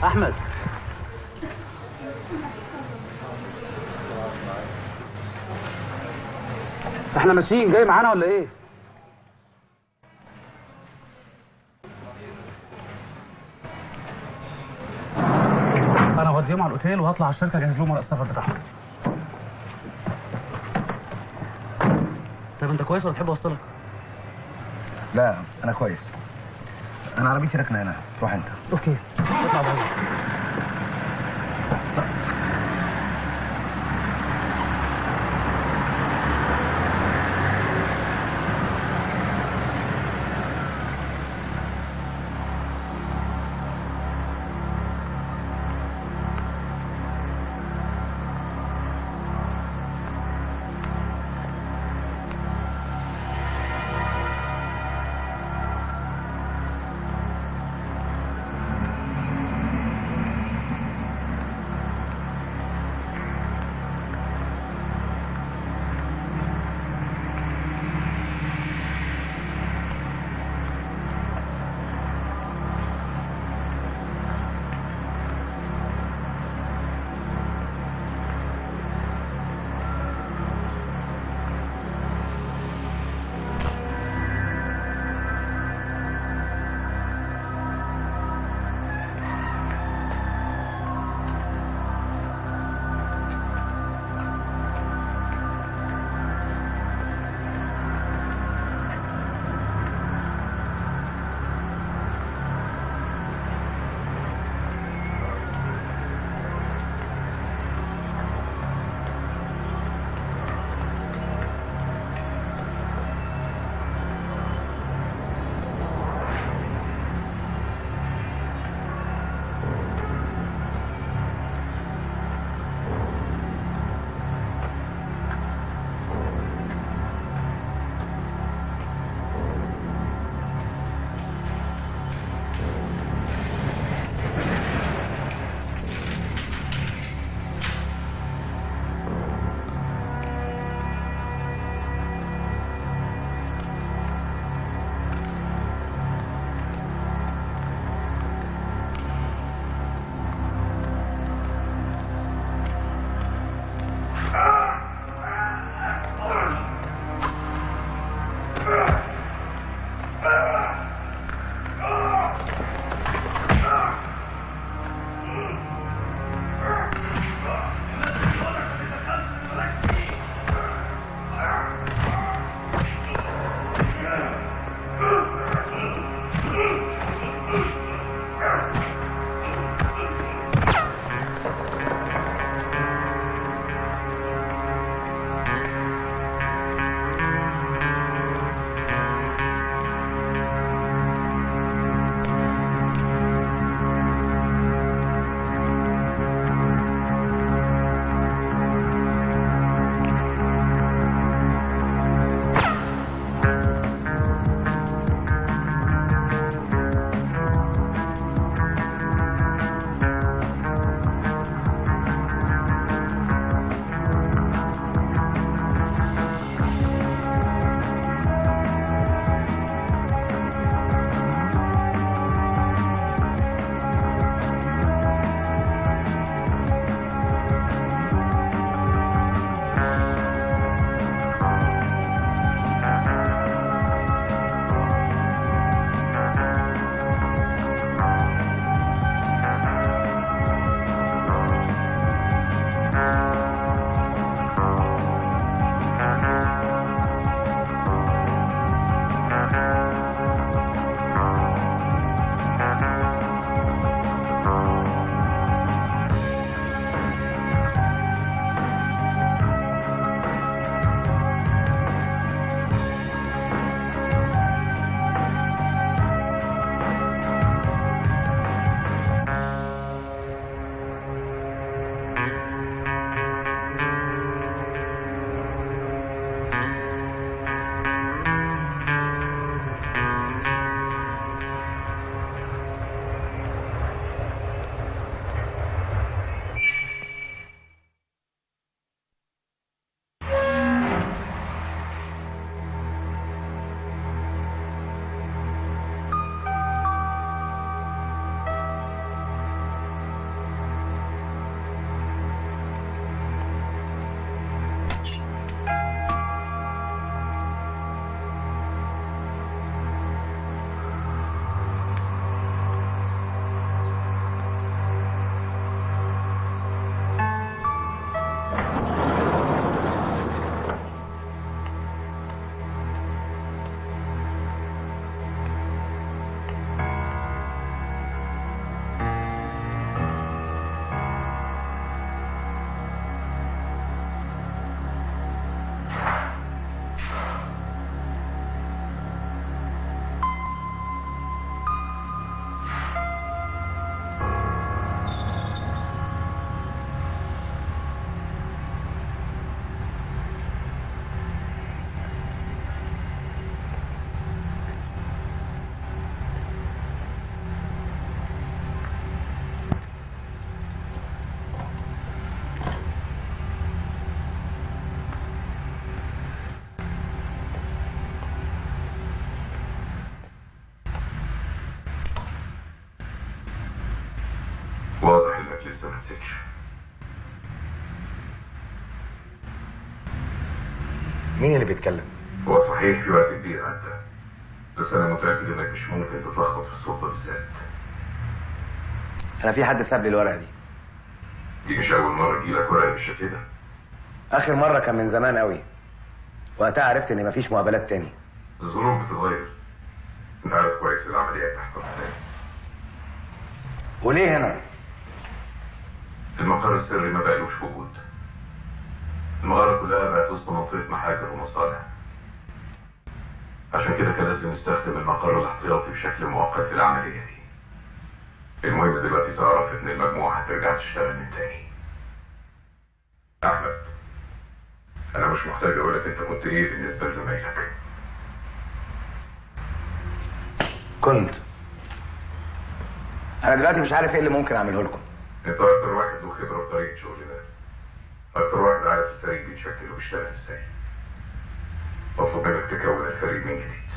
احمد احنا ماشيين، جاي معانا ولا ايه؟ انا هوديهم على الاوتيل وهطلع على الشركه اجهز لهم ورق السفر بتاعهم. طب انت كويس ولا تحب اوصلك؟ لا انا كويس، انا عربيتي راكنه هنا، روح انت. اوكي اطلع بره. لسه ما نسيتش. مين اللي بيتكلم؟ هو صحيح في وقت كبير عدى، بس انا متاكد انك مش ممكن تتلخبط في الصوت بالذات. انا في حد ساب لي الورقه دي مش اول مره تجيلك ورقه بالشكل ده. اخر مره كان من زمان قوي، وقتها عرفت ان مفيش مقابلات تاني. الظروف بتتغير، انت عارف كويس العمليه بتحصل ازاي. وليه هنا؟ المقر السري ما بقالوش وجود. المغاره كلها بقت وسط منطقه محاجر ومصالح، عشان كده كان لازم نستخدم المقر الاحتياطي بشكل مؤقت في العمليه دي. المهم دلوقتي تعرف ان المجموعه هترجع تشتغل من تاني. احمد، انا مش محتاج اقولك انت كنت ايه بالنسبه لزمايلك. انا دلوقتي مش عارف ايه اللي ممكن اعمله لكم. انت اكتر واحد له خبره في طريقه شغل ده، اكتر واحد عارف الفريق بيتشكل وبيشتغل ازاي. بطلب منك تكون الفريق من جديد.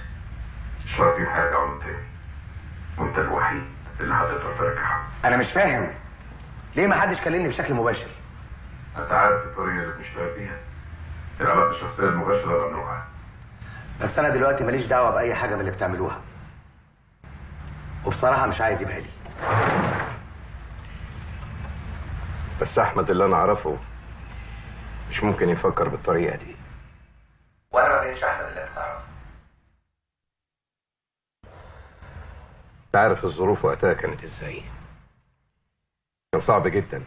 الشياطين هيرجعوا من تاني، وانت الوحيد اللي هتقدر ترجعهم. انا مش فاهم ليه ما حدش كلمني بشكل مباشر. انت عارف الطريقه اللي بنشتغل بيها، العلاقه الشخصيه المباشره ممنوعه. بس انا دلوقتي ماليش دعوه باي حاجه من اللي بتعملوها، وبصراحه مش عايز يبقى لي. بس احمد اللي انا اعرفه مش ممكن يفكر بالطريقه دي. وانا ما بقتش احمد اللي انت تعرفه. انت عارف الظروف وقتها كانت ازاي. كان صعب جدا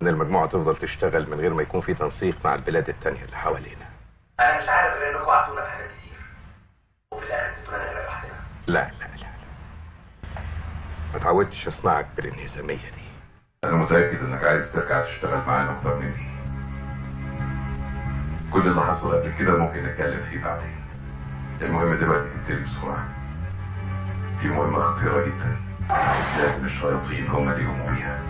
ان المجموعه تفضل تشتغل من غير ما يكون في تنسيق مع البلاد التانيه اللي حوالينا. انا مش عارف غير انكم وعدتونا بحاجات كتير، وفي الاخر سبتونا نغرق لوحدنا. لا ما تعودتش اسمعك بالانهزاميه دي. انا متاكد انك عايز ترجع تشتغل معانا اكتر مني. كل اللي حصل قبل كده ممكن نتكلم فيه بعدين. المهم دلوقتي تبتدي بسرعه. في مهمه خطيره جدا، لازم الشياطين هم اللي يقوموا بيها.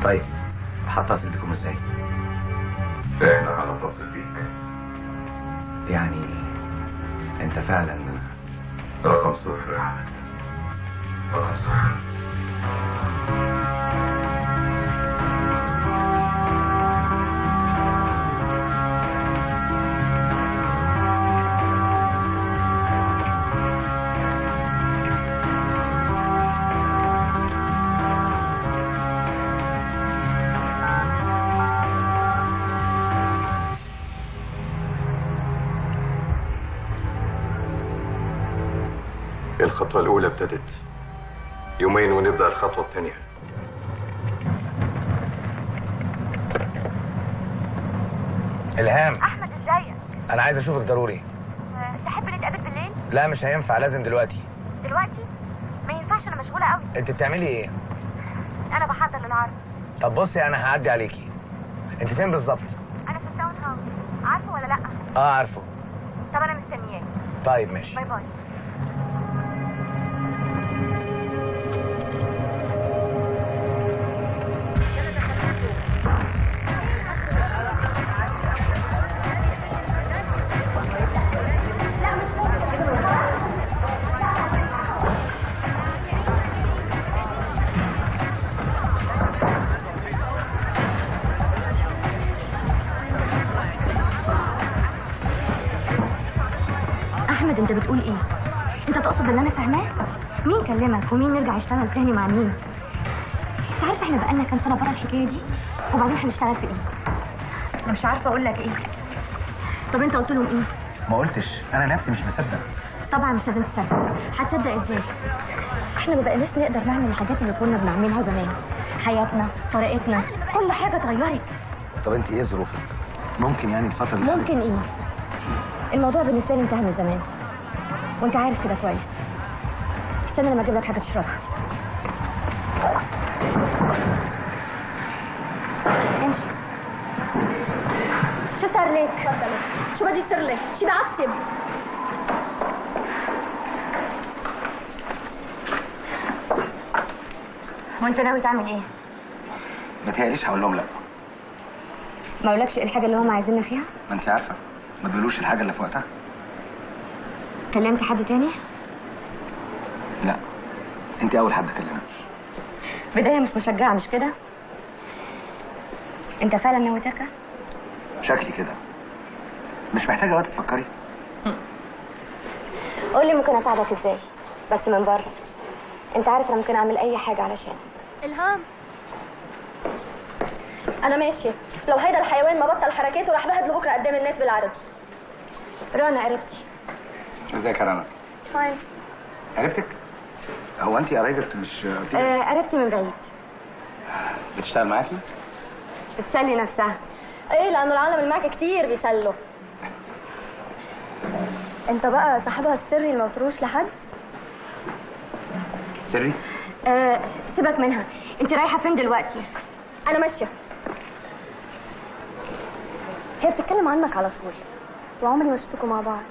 طيب هتصل بكم ازاي؟ احنا هنتصل بيك. يعني انت فعلا رقم 0 يا احمد، رقم 0. الخطوة الأولى ابتدت، يومين ونبدأ الخطوة الثانية. إلهام. احمد ازيك؟ انا عايز اشوفك ضروري. تحب نتقابل بالليل؟ لا مش هينفع، لازم دلوقتي. دلوقتي؟ ما ينفعش، انا مشغوله قوي. انت بتعملي ايه؟ انا بحضر للعرض. طب بصي انا هعدي عليكي. انت فين بالظبط؟ انا في التاون هاوس، عارفه ولا لا؟ عارفه. طب انا مستنياك. طيب ماشي. باي باي. احمد انت بتقول ايه؟ انت تقصد اللي انا فاهماه؟ مين كلمك ومين نرجع يشتغل تاني مع مين؟ انت عارف احنا بقالنا كام سنه بره الحكايه دي؟ وبعدين هنشتغل في ايه؟ انا مش عارفه اقول لك ايه. طب انت قلت لهم ايه؟ ما قلتش، انا نفسي مش مصدق. طبعا مش لازم تصدق، هتصدق ازاي؟ احنا ما بقيناش نقدر نعمل الحاجات اللي كنا بنعملها زمان. حياتنا، طريقتنا، كل حاجه اتغيرت. طب انت ايه ظروفك؟ ممكن يعني الفتره اللي ممكن ايه؟ الموضوع بالنسبه لي انتهى من زمان، وانت عارف كده كويس. استنى لما اجيب لك حاجه تشربها. امشي. شو صار لك؟ تفضلي. شو بدي يصير لك؟ شي بعصب. وانت ناوي تعمل ايه؟ ما تهيأليش هقول لهم لا. ما اقولكش ايه الحاجه اللي هم عايزيننا فيها؟ ما انت عارفه ما بيقولوش الحاجه اللي في وقتها. كلمت حد تاني؟ لا انت اول حد اكلمها. بداية مش مشجعة مش كده؟ انت فعلا ناوي ترجع؟ شكلي كده. مش محتاجه وقت تفكري. قول لي ممكن اساعدك ازاي بس من بره. انت عارف انا ممكن اعمل اي حاجه علشانك. الهام انا ماشيه. لو هيدا الحيوان ما بطل حركاته راح بهدله بكره قدام الناس بالعربي. رنا قريبتي. ازيك يا رنا؟ فاين. عرفتك؟ هو انت قرايبك مش قريبتي من بعيد. بتشتغل معاكي؟ بتسلي نفسها. ايه لانه العالم اللي معك كتير بيسلوا. انت بقى صاحبها السري اللي ما قلتلوش لحد؟ سري؟ سيبك منها. انت رايحه فين دلوقتي؟ انا ماشيه. هي بتتكلم عنك على طول وعمري ما شفتكم مع بعض.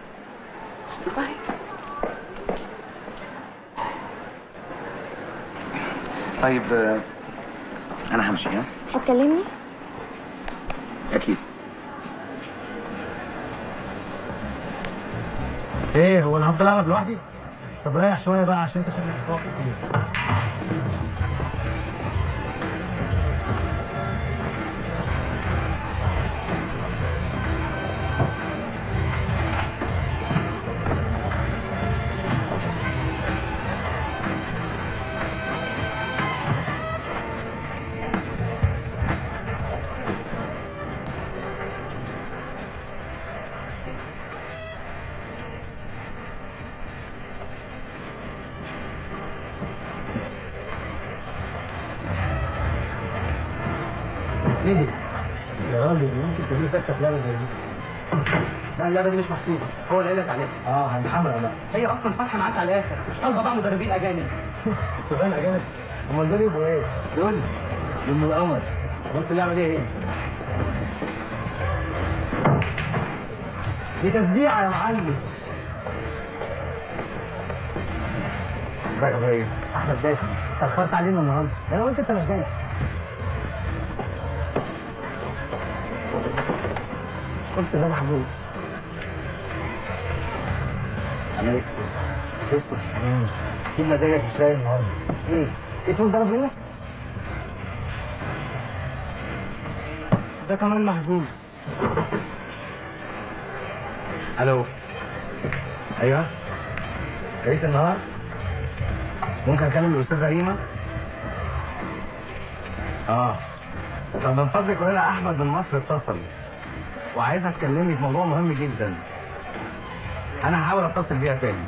طيب انا همشي. ها؟ هتكلمني؟ اكيد. ايه هو انا هفضل العب لوحدي؟ طب ريح شويه بقى عشان انت شكلك فاضي كتير. ايه دي؟ يا راجل ممكن تجيب سكه في لعبه زي دي. لا اللعبه دي مش محسوبه، هو اللي قال لك عليها. هنحمل بقى. هي اصلا فاتحه معاك على الاخر، مش طالبه بقى مدربين اجانب. السودان اجانب؟ امال دول يبقوا ايه؟ دول من القمر. بص اللعبه دي ايه؟ دي تشجيع يا معلم. ازيك يا ابراهيم؟ احمد باشا، اتاخرت علينا النهارده. انا قلت انت مش جاي. قلت ده محبوب. انا اسكت. في مزاجك مش رايق النهارده. ايه تقول ضرب منك؟ ده كمان محبوس. الو. ايوه. جريت النهار؟ ممكن اكلم الاستاذه ريما؟ طب من فضلك قول لها احمد من مصر اتصل وعايزها تكلمني في موضوع مهم جدا. انا هحاول اتصل بيها تاني.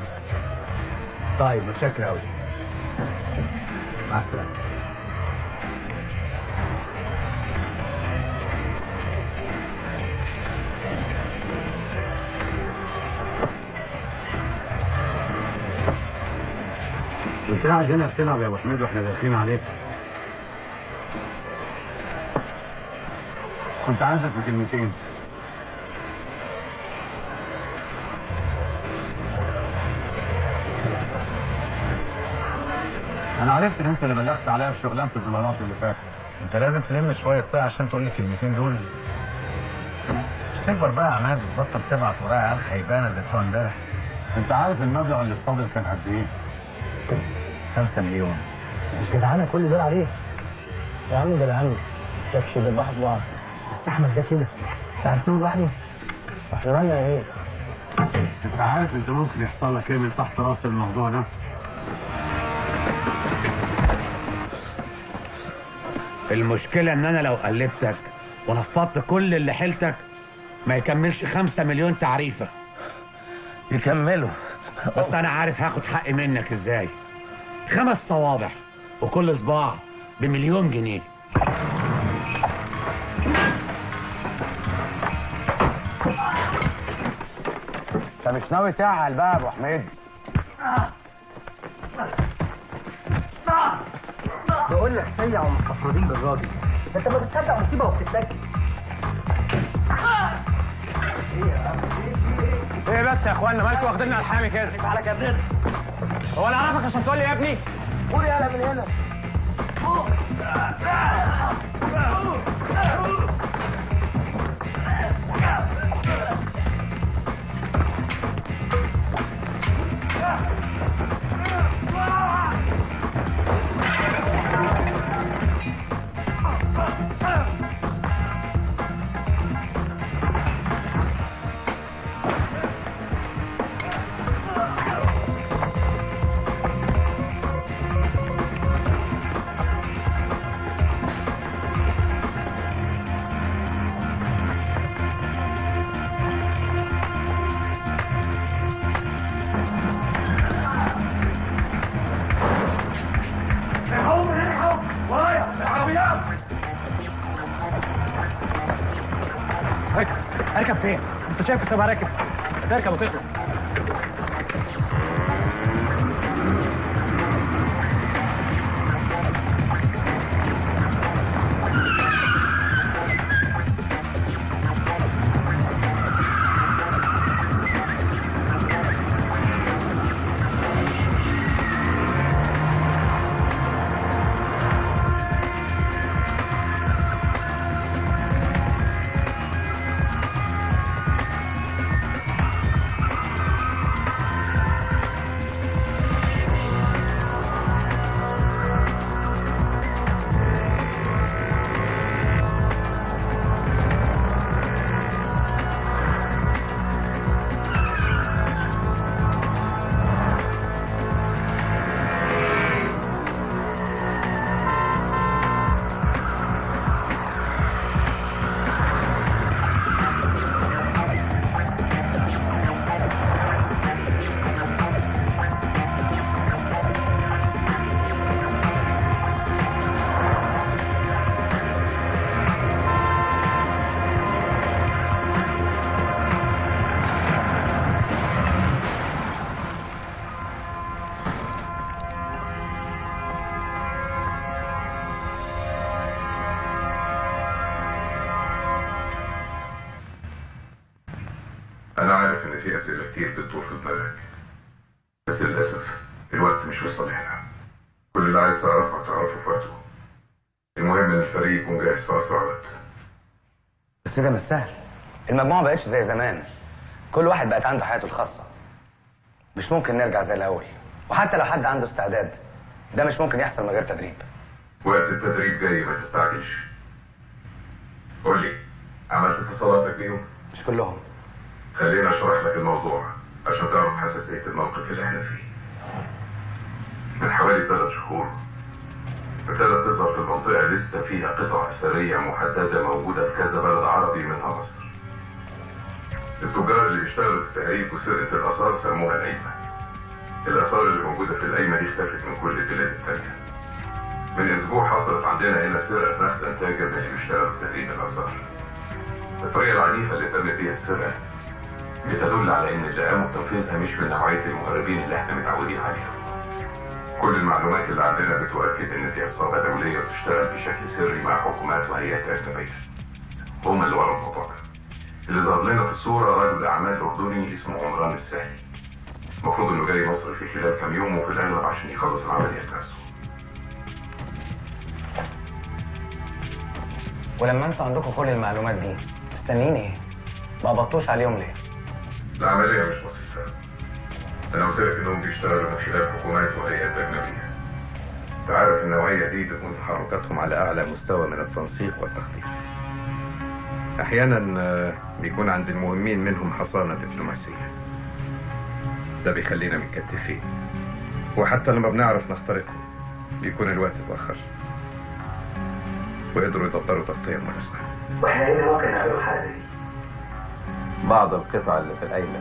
طيب متشكر قوي. مع السلامه. قلت لها عايزينها بتلعب يا ابو حميد واحنا داخلين عليك. كنت عايزك في كلمتين. انا عرفت ان انت اللي بلغت عليا في شغلانه الدولارات اللي فاتت. انت لازم تلم شويه الساعه عشان تقول لي الكلمتين دول. مش تكبر بقى يا عماد وتبطل تبعت ورايا عيال خيبانه زي بتوع امبارح. انت عارف المبلغ اللي صادر كان قد ايه؟ 5 مليون. مش جدعانه كل دول عليه يا عم. جدعانه شكش دبحوا في بعض. استحمل ده كده. انت هتسيبه لوحده؟ احنا راينا ايه؟ انت عارف انت ممكن يحصل لك ايه من تحت راس الموضوع ده؟ المشكلة ان انا لو قلبتك ونفضت كل اللي حيلتك ما يكملش 5 مليون تعريفة. يكملوا. بس انا عارف هاخد حقي منك ازاي. 5 صوابع وكل صباع ب1,000,000 جنيه. انت مش ناوي تعقل بقى يا ابو حميد؟ بقول لك سيع ومستفردين بالراجل. انت ما بتصدق مصيبه وبتتلكك. ايه بس يا اخوانا مالكوا واخديننا على الحامي كده؟ على كبرت. هو انا اعرفك عشان تقول لي يا ابني؟ قول يالا من هنا. شايف سيبها راكب. تركب وتخلص. أنا عارف إن في أسئلة كتير بتدور في دماغك، بس للأسف الوقت مش في صالحنا. كل اللي عايز تعرفه هتعرفه في وقته. المهم إن الفريق يكون جاهز في أسرع وقت. بس ده مش سهل. المجموعة مبقتش زي زمان، كل واحد بقت عنده حياته الخاصة. مش ممكن نرجع زي الأول، وحتى لو حد عنده استعداد ده مش ممكن يحصل من غير تدريب. وقت التدريب جاي، ما تستعجلش. قول لي، عملت اتصالاتك بيهم؟ مش كلهم. خلينا اشرح لك الموضوع عشان تعرف حساسية الموقف اللي احنا فيه. من حوالي 3 شهور ابتدت تظهر في المنطقة لسه فيها قطع أثرية محددة موجودة في كذا بلد عربي منها مصر. التجار اللي بيشتغلوا في تهريب وسرقة الآثار سموها القايمة. الآثار اللي موجودة في القايمة دي اختفت من كل البلاد التانية. من أسبوع حصلت عندنا هنا سرقة في مخزن تاجر من اللي بيشتغلوا في تهريب الآثار. الطريقة العنيفة اللي تم بيها السرقة بتدل على ان اللي قاموا بتنفيذها مش من نوعيه المهربين اللي احنا متعودين عليهم. كل المعلومات اللي عندنا بتؤكد ان دي عصابه دوليه بتشتغل بشكل سري مع حكومات وهيئات اجنبيه. هم اللي ورا الموضوع ده. اللي ظهر لنا في الصوره رجل اعمال اردني اسمه عمران الساهي. المفروض انه جاي مصر في خلال كام يوم، وفي الاغلب عشان يخلص العمليه بنفسه. ولما انتوا عندكم كل المعلومات دي مستنيين ايه؟ ما قبضتوش عليهم ليه؟ العملية مش بسيطة. أنا قلت لك إنهم بيشتغلوا من خلال حكومات وهيئات أجنبية. أنت عارف النوعية دي بتكون تحركاتهم على أعلى مستوى من التنسيق والتخطيط. أحيانا بيكون عند المهمين منهم حصانة دبلوماسية. ده بيخلينا متكتفين. وحتى لما بنعرف نخترقهم بيكون الوقت اتأخر. وقدروا يدبروا تغطية مناسبة. واحنا ايه اللي ممكن نعمله حاجة زي دي؟ بعض القطع اللي في القايمة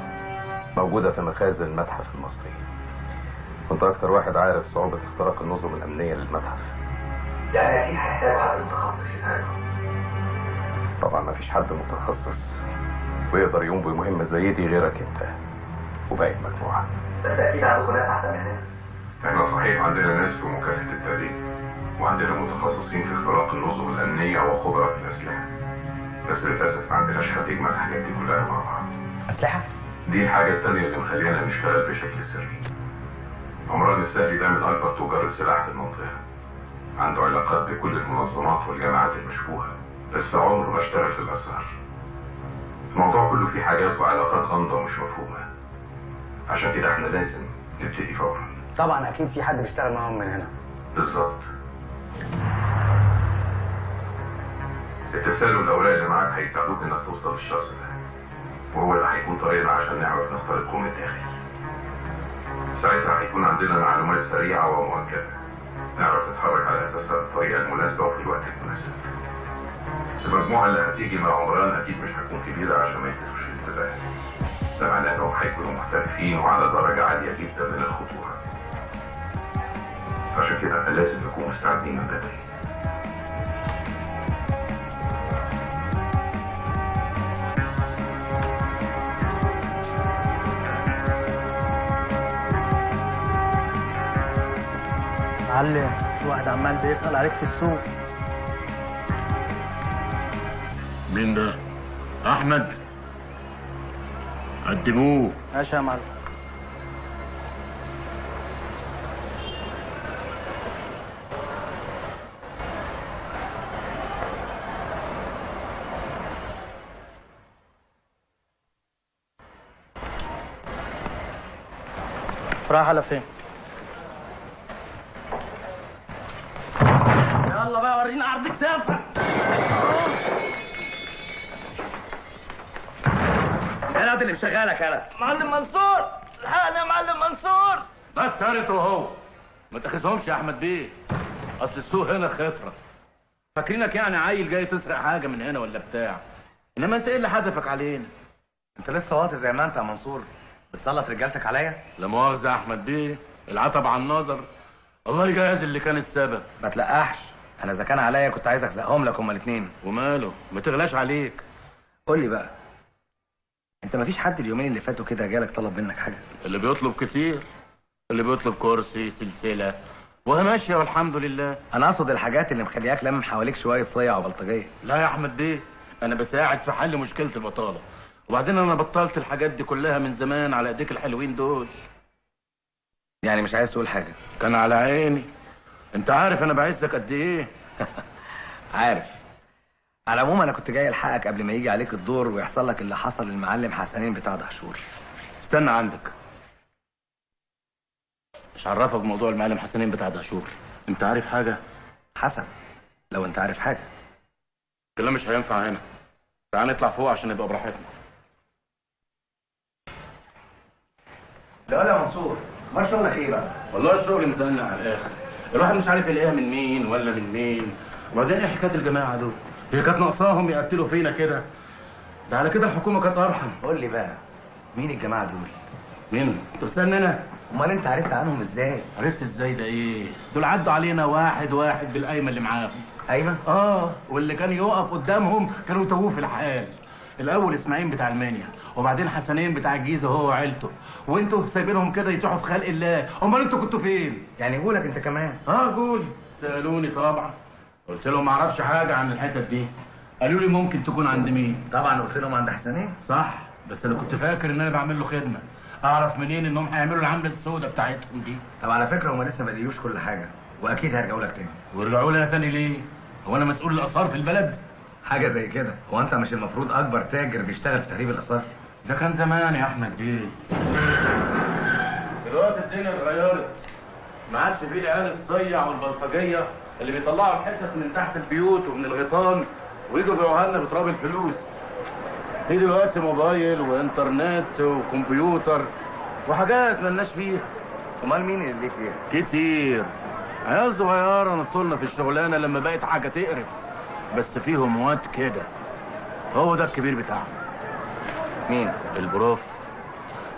موجودة في مخازن المتحف المصري. كنت أكتر واحد عارف صعوبة اختراق النظم الأمنية للمتحف. يعني أكيد هيحتاجوا حد متخصص يساعدهم. طبعا ما فيش حد متخصص ويقدر يقوم بمهمة زي دي غيرك أنت وباقي المجموعة. بس أكيد عندكم ناس أحسن مننا. احنا صحيح عندنا ناس في مكافحة التهريب، وعندنا متخصصين في اختراق النظم الأمنية وخبراء في الأسلحة. بس للأسف ما عندناش حد يجمع الحاجات دي كلها مع بعض. أسلحة؟ دي الحاجة التانية اللي مخلينا نشتغل بشكل سري. عمران الساهي ده من أكبر تجار السلاح في المنطقة. عنده علاقات بكل المنظمات والجماعات المشبوهة، بس عمره ما اشتغل في الأسرار. الموضوع كله فيه حاجات وعلاقات غامضة مش مفهومة. عشان كده احنا لازم نبتدي فورا. طبعا أكيد في حد بيشتغل معاهم من هنا. بالظبط. التمثال والأوراق اللي معاك هيساعدوك إنك توصل للشخص ده، وهو اللي هيكون طريقنا عشان نعرف نخترقه من الداخل. ساعتها هيكون عندنا معلومات سريعة ومؤكدة نعرف نتحرك على أساسها بالطريقة المناسبة وفي الوقت المناسب. المجموعة اللي هتيجي مع عمران أكيد مش هتكون كبيرة عشان ما يلفتوش الانتباه. ده معناه إنهم هيكونوا محترفين وعلى درجة عالية جدا من الخطورة. عشان كده لازم نكون مستعدين من بدري. معلم، في واحد عمال بيسأل عليك في السوق. مين ده؟ احمد. قدموه. ماشي يا معلم. رايح على فين؟ يلا بقى ورينا عرض كتافك. انا اللي مشغلك انا. معلم منصور، الحقني يا معلم منصور. بس سارت وهو ما تاخذهمش يا احمد بيه، اصل السوق هنا خطره. فاكرينك يعني عيل جاي تسرق حاجه من هنا ولا بتاع، انما انت ايه اللي حدفك علينا؟ انت لسه واطي زي ما انت يا منصور، بتسلط رجالتك عليا؟ لا مؤاخذه يا احمد بيه، العتب على النظر، الله يجازي اللي كان السبب. ما تلقحش، انا اذا كان عليا كنت عايز اخزقهم لك هما الاثنين. وماله، ما تغلاش عليك. قول لي بقى، انت ما فيش حد اليومين اللي فاتوا كده جالك طلب منك حاجه؟ اللي بيطلب كتير، اللي بيطلب كرسي، سلسله، وهي ماشيه والحمد لله. انا اقصد الحاجات اللي مخلياك لامم حواليك شويه صيع وبلطجيه. لا يا احمد بيه، انا بساعد في حل مشكله البطاله، وبعدين انا بطلت الحاجات دي كلها من زمان على ايديك الحلوين دول. يعني مش عايز تقول حاجه؟ كان على عيني، انت عارف انا بعزك قد ايه. عارف. على العموم انا كنت جاي الحقك قبل ما يجي عليك الدور ويحصل لك اللي حصل للمعلم حسنين بتاع دهشور. استنى عندك، مش عرفك موضوع المعلم حسنين بتاع دهشور؟ انت عارف حاجه؟ حسن، لو انت عارف حاجه. الكلام مش هينفع هنا، تعال نطلع فوق عشان نبقى براحتنا. لا يا منصور، ما شغلك ايه بقى؟ والله الشغل مزنق على الاخر، الواحد مش عارف يلاقيها من مين ولا من مين. وبعدين ايه حكايه الجماعه دول؟ هي كانت ناقصاهم يقتلوا فينا كده؟ ده على كده الحكومه كانت ارحم. قول لي بقى، مين الجماعه دول؟ مين؟ انت بتسالني انا؟ امال انت عرفت عنهم ازاي؟ عرفت ازاي ده ايه؟ دول عدوا علينا واحد واحد بالقايمه اللي معاهم. ايمن؟ واللي كان يقف قدامهم كانوا يتوهوه في الحال. الاول اسماعيل بتاع المنيا، وبعدين حسنين بتاع الجيزه هو وعيلته، وانتوا سايبينهم كده يتوحوا في خلق الله. امال انتوا كنتوا فين؟ يعني يقولك انت كمان؟ قول. سالوني طبعا، قلت لهم ما اعرفش حاجه عن الحتت دي. قالوا لي ممكن تكون عند مين؟ طبعا قلت لهم عند حسنين. صح، بس انا كنت فاكر ان انا بعمل له خدمه، اعرف منين انهم هيعملوا العمله السوداء بتاعتهم دي؟ طب على فكره هم لسه ما قالوش كل حاجه، واكيد هيرجعوا لك تاني. ويرجعوا لي انا تاني ليه؟ هو انا مسؤول الاثار في البلد؟ حاجه زي كده. هو انت مش المفروض اكبر تاجر بيشتغل في تهريب الاثار؟ ده كان زمان يا احمد بيه، دلوقتي الدنيا اتغيرت، ما عادش فيه العيال الصيع والبلطجيه اللي بيطلعوا الحتت من تحت البيوت ومن الغيطان ويجوا يبيعوها لنا بتراب الفلوس. في دلوقتي موبايل وانترنت وكمبيوتر وحاجات مالناش فيها. امال مين اللي ليك فيها؟ كتير عيال صغيره نطولنا في الشغلانه لما بقت حاجه تقرف، بس فيهم واد كده، هو ده الكبير بتاعهم. مين؟ البروف.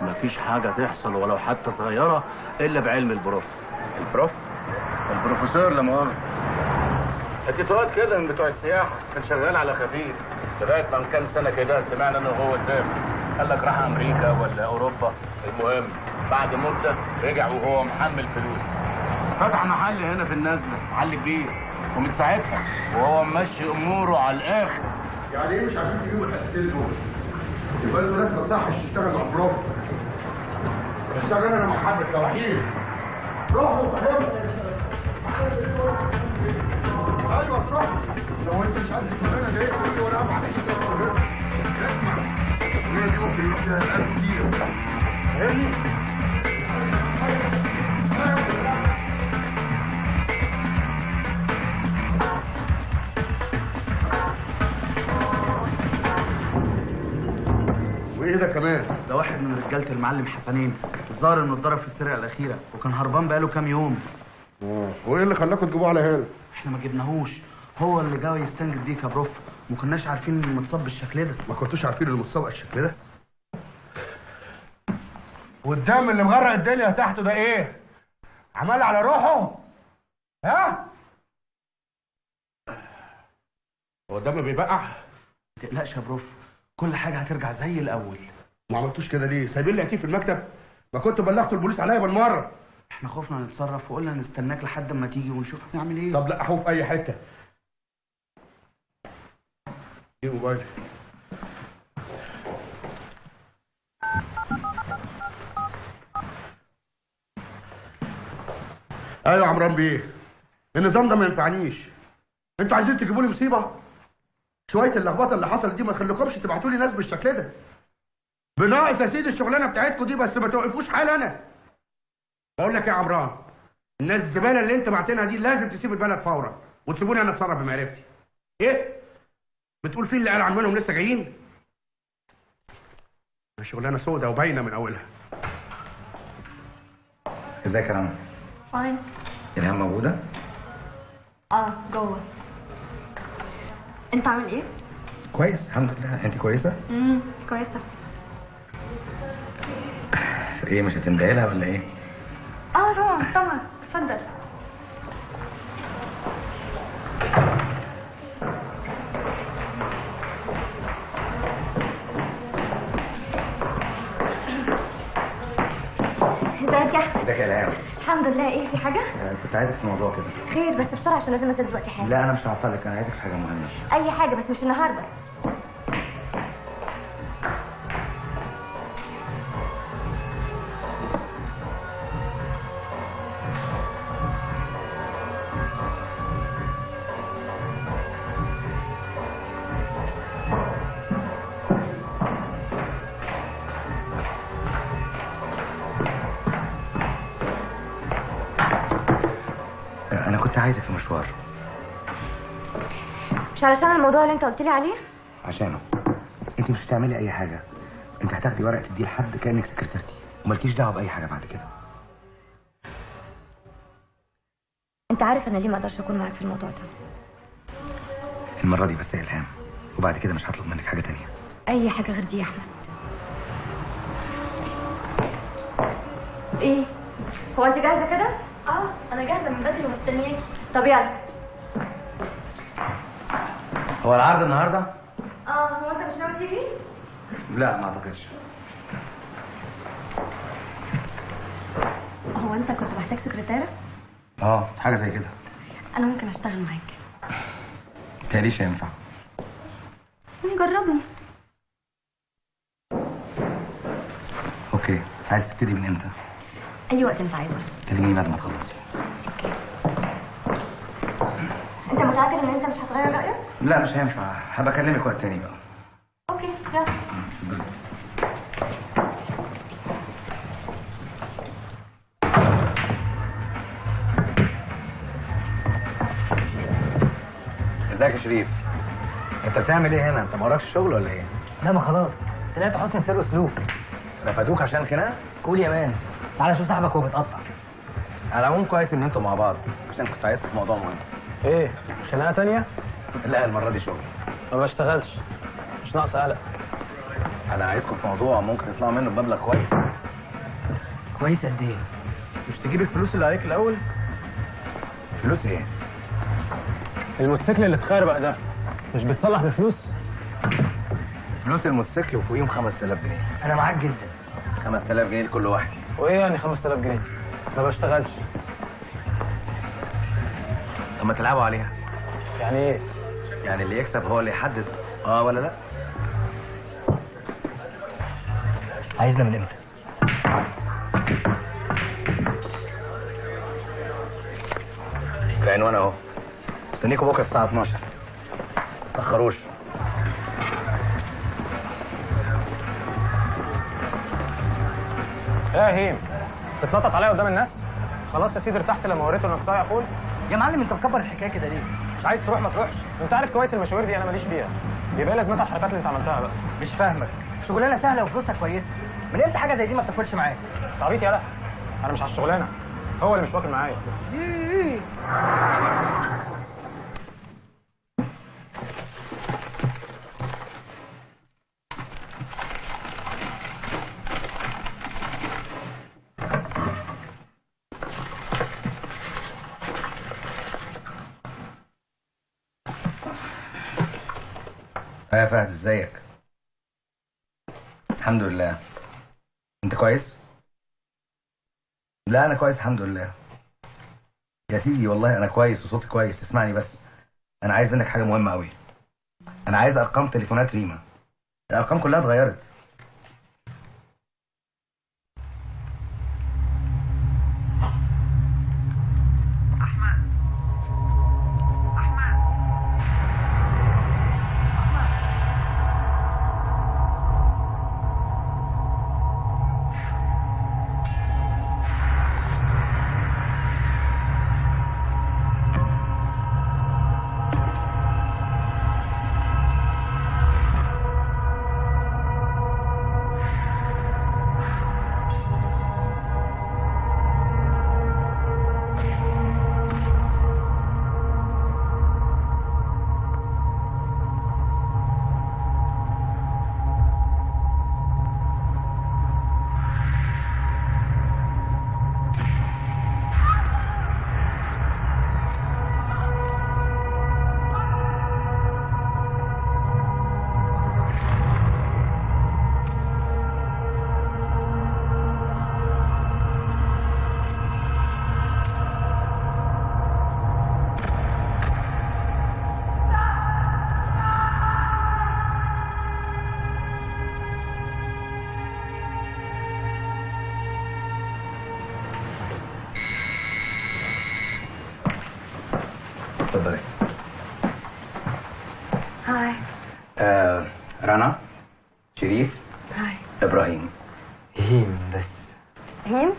مفيش حاجه تحصل ولو حتى صغيره الا بعلم البروف. البروف؟ البروفيسور لا مؤاخذه. اتيتوهات كده من بتوع السياحه، كان شغال على خفيف لغايه ما من كام سنه كده سمعنا انه هو سافر، قال لك راح امريكا ولا اوروبا. المهم بعد مده رجع وهو محمل فلوس، فتح محل هنا في النزله، محل كبير، ومن ساعتها وهو ماشي اموره على الاخر. يعني ايه مش عارفين تجيبوا الحتتين دول؟ يبقى انتوا ناس ما تصحش تشتغل مع بروف. بشتغل انا مع حبة لوحيد. روحوا ايوه صح. لو انت مش عايز الشغلانه دي تقول لي وانا ابعت اسمع، الشغلانه دي ممكن يروح فيها القلب كتير. فاهمني؟ وايه ده كمان؟ ده واحد من رجاله المعلم حسنين، الظاهر انه اتضرب في السرقه الاخيره وكان هربان بقاله كام يوم. وايه اللي خلاكم تجيبوه على هنا؟ احنا ما جبناهوش، هو اللي جاي يستنجد بيك يا بروف، ما كناش عارفين انه متصاب بالشكل ده. ما كنتوش عارفين انه متسوق الشكل ده؟ والدم اللي مغرق الدنيا تحته ده ايه؟ عمال على روحه؟ ها؟ هو الدم بيبقع؟ ما تقلقش يا بروف، كل حاجه هترجع زي الاول. ما عملتوش كده ليه؟ سايبين لي في المكتب؟ ما كنت بلغتوا البوليس عليا بالمره. احنا خفنا نتصرف وقلنا نستناك لحد ما تيجي ونشوف هنعمل ايه. طب لا احوف اي حته. ايه موبايلي؟ ايوه يا عمران بيه، النظام ده ما ينفعنيش. انتوا عايزين تجيبوا لي مصيبه؟ شويه اللخبطه اللي حصلت دي ما تخليكمش تبعتوا لي ناس بالشكل ده. بناقص يا سيدي الشغلانه بتاعتكم دي، بس ما توقفوش حال. انا بقول لك يا عمران، الناس الزباله اللي انت بعتينها دي لازم تسيب البلد فورا وتسيبوني انا اتصرف بمعرفتي. ايه؟ بتقول في اللي قال عنهم لسه جايين؟ شغلانه سودة وباينه من اولها. ازيك يا رنا؟ فاين. الهام موجوده؟ جوه. انت عامل ايه؟ كويس الحمد لله. انت كويسه؟ كويسه. ايه مش هتندعي لها ولا ايه؟ طبعا طبعا، اتفضل. ازيك يا احمد؟ ازيك يا الهام؟ الحمد لله. ايه في حاجه؟ كنت عايزك في موضوع كده. خير، بس بسرعه عشان لازم انزل دلوقتي حاجه. لا انا مش هعطلك، انا عايزك في حاجه مهمه. اي حاجه بس مش النهارده. انا كنت عايزك في مشوار. مش علشان الموضوع اللي انت قلت لي عليه؟ عشانه. انت مش هتعملي اي حاجه، انت هتاخدي ورقه تديه لحد كانك سكرتيرتي ومالكيش دعوه باي حاجه بعد كده. انت عارف انا ليه ما اقدرش اكون معاك في الموضوع ده. المره دي بس يا الهام، وبعد كده مش هطلب منك حاجه تانية. اي حاجه غير دي يا احمد. ايه؟ هو انت جاهزه كده؟ انا جاهزه من بدري ومستنياكي. طب يلا. هو العرض النهارده؟ هو انت مش ناوي تيجي؟ لا ما اعتقدش. هو انت كنت محتاج سكرتيره؟ حاجه زي كده. انا ممكن اشتغل معاك. متهيأليش ينفع. جربني. اوكي، عايز تبتدي من امتى؟ اي وقت انت عايزه. كلميني بعد ما تخلصي. انت متاكد ان انت مش هتغير رايك؟ لا مش هينفع، هبقى اكلمك وقت تاني بقى. اوكي يلا. ازيك يا شريف؟ انت بتعمل ايه هنا؟ انت ما وراكش شغل ولا ايه؟ لا ما خلاص، طلعت حسن سير وسلوك. رفدوك عشان خناقه؟ قول يا مان، تعالى شوف صاحبك وهو بيتقطع. على العموم كويس ان انتوا مع بعض، عشان كنت عايزكم في موضوع مهم. ايه؟ خناقه تانية؟ لا المره دي شغل. ما بشتغلش، مش ناقص قلق. انا عايزكم في موضوع ممكن تطلعوا منه بمبلغ كويس. كويس قد ايه؟ مش تجيب الفلوس اللي عليك الاول؟ فلوس ايه؟ الموتوسيكل اللي اتخربق ده مش بيتصلح بفلوس؟ فلوس الموتوسيكل وفوقيهم 5000 جنيه. انا معاك جدا. 5000 جنيه لكل واحد. وايه يعني 5000 جنيه؟ ما بشتغلش. طب ما تلعبوا عليها. يعني ايه؟ يعني اللي يكسب هو اللي يحدد ولا لا. عايزنا من امتى؟ العنوان اهو. مستنيكوا بكره الساعه 12. ما تاخروش. ايه يا هيم؟ تتنطط عليا قدام الناس؟ خلاص يا سيدي ارتحت لما وريته انك صايع فول؟ يا معلم انت مكبر الحكايه كده ليه؟ مش عايز تروح ما تروحش، انت عارف كويس المشاوير دي انا ماليش فيها. يبقى ايه لازمتها الحركات اللي انت عملتها بقى؟ مش فاهمك، شغلانه سهله وفلوسها كويسه، من امتى حاجه زي دي ما بتاكلش معاك؟ عبيط يالا، انا مش على الشغلانه، هو اللي مش واكل معايا. يا فهد ازيك؟ الحمد لله. انت كويس؟ لا انا كويس الحمد لله يا سيدي، والله انا كويس وصوتي كويس. اسمعني بس، انا عايز منك حاجه مهمه قوي. انا عايز ارقام تليفونات ريما، الارقام كلها اتغيرت. اتفضلي. هاي. رنا، شريف، هاي. ابراهيم. هيم بس. هيم؟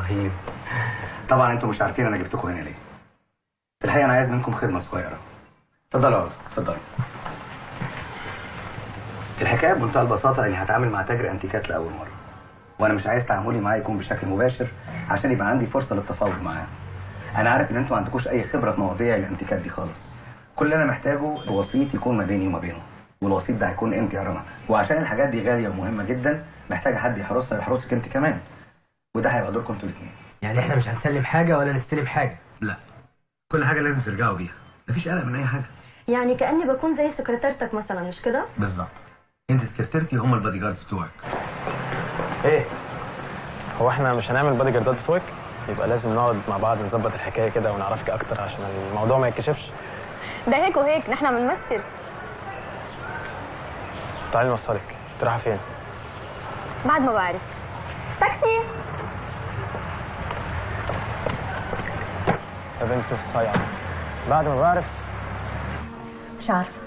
هيم. طبعا انتوا مش عارفين انا جبتكم هنا ليه. في الحقيقه انا عايز منكم خدمه صغيره. اتفضلوا اقعدوا، اتفضلوا. الحكايه بمنتهى البساطه اني هتعامل مع تاجر انتيكات لاول مره، وانا مش عايز تعاملي معاه يكون بشكل مباشر عشان يبقى عندي فرصه للتفاوض معاه. انا عارف ان انتوا ما عندكوش اي خبره في مواضيع الانتيكات دي خالص. كل اللي انا محتاجه وسيط يكون ما بيني وما بينه، والوسيط ده هيكون انت يا رنا. وعشان الحاجات دي غاليه ومهمه جدا محتاجه حد يحرسها ويحرسك انت كمان، وده هيبقى دوركم انتوا الاثنين. يعني احنا مش هنسلم حاجه ولا نستلم حاجه؟ لا، كل حاجه لازم ترجعوا بيها، مفيش قلق من اي حاجه. يعني كأني بكون زي سكرتيرتك مثلا، مش كده؟ بالظبط، انت سكرتيرتي هم البادي جاردز بتوعك. ايه؟ هو احنا مش هنعمل بادي جاردات بتوعك؟ يبقى لازم نقعد مع بعض نظبط الحكايه كده ونعرفك اكتر عشان الموضوع ما يتكشفش. ده هيك وهيك، نحن بنمثل. تعالي نوصلك. انت رايحه فين؟ بعد ما بعرف. تاكسي. يا بنت الصيعه، بعد ما بعرف. مش عارفه،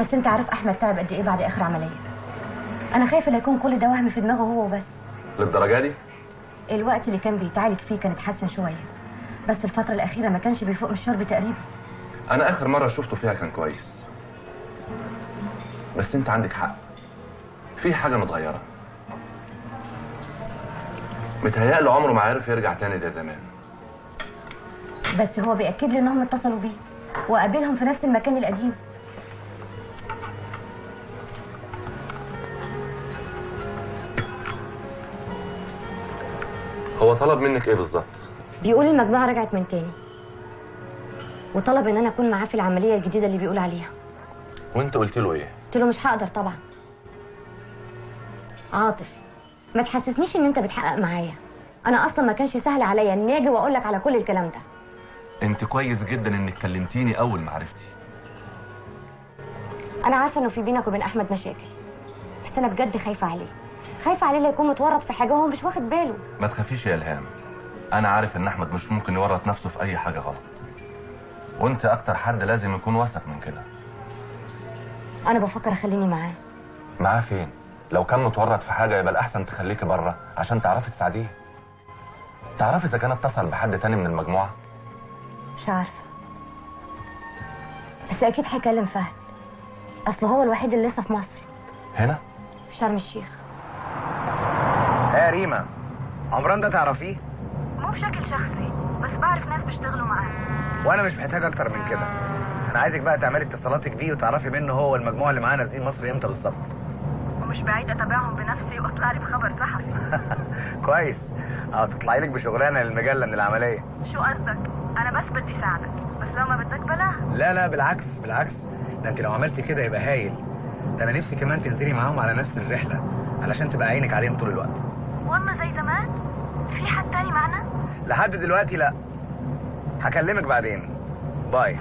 بس انت عارف احمد تعب قد ايه بعد اخر عمليه. انا خايفه لا يكون كل ده وهم في دماغه هو وبس. للدرجه دي؟ الوقت اللي كان بيتعالج فيه كان اتحسن شويه، بس الفتره الاخيره ما كانش بيفوق من الشرب تقريبا. انا اخر مره شفته فيها كان كويس، بس انت عندك حق، في حاجه متغيره. متهيأله عمره ما عرف يرجع تاني زي زمان. بس هو بيأكد لي انهم اتصلوا بيه وقابلهم في نفس المكان القديم. هو طلب منك ايه بالظبط؟ بيقول المجموعه رجعت من تاني، وطلب ان انا اكون معاه في العمليه الجديده اللي بيقول عليها. وانت قلت له ايه؟ قلت له مش هقدر طبعا. عاطف، ما تحسسنيش ان انت بتحقق معايا. انا اصلا ما كانش سهل عليا اني اجي واقول لك على كل الكلام ده. انت كويس جدا انك كلمتيني اول ما عرفتي. انا عارفه انه في بينك وبين احمد مشاكل، بس انا بجد خايفه عليه. خايفه عليه لا يكون متورط في حاجه وهو مش واخد باله. ما تخافيش يا الهام، انا عارف ان احمد مش ممكن يورط نفسه في اي حاجه غلط، وانت اكتر حد لازم يكون واثق من كده. انا بفكر اخليني معاه. معاه فين؟ لو كان متورط في حاجه يبقى الاحسن تخليكي بره عشان تعرفي تساعديه. تعرفي اذا كان اتصل بحد تاني من المجموعه؟ مش عارفه، بس اكيد هيكلم فهد، اصل هو الوحيد اللي لسه في مصر. هنا؟ في شرم الشيخ. يا ريما، عمران ده تعرفيه؟ مو بشكل شخصي، بس بعرف ناس بيشتغلوا معاه. وانا مش محتاج اكتر من كده. انا عايزك بقى تعملي اتصالاتك بيه وتعرفي منه هو المجموعه اللي معاه نازلين مصر امتى بالظبط. ومش بعيد اتابعهم بنفسي واطلع لي بخبر صحفي. كويس، تطلعي لك بشغلانه للمجله من العمليه. شو قصدك؟ انا بس بدي اساعدك، بس لو ما بدك بلا. لا بالعكس بالعكس، ده انت لو عملتي كده يبقى هايل. ده انا نفسي كمان تنزلي معاهم على نفس الرحله علشان تبقى عينك عليهم طول الوقت. والله زي زمان؟ في حد تاني معنا؟ لحد دلوقتي لا. هكلمك بعدين. باي.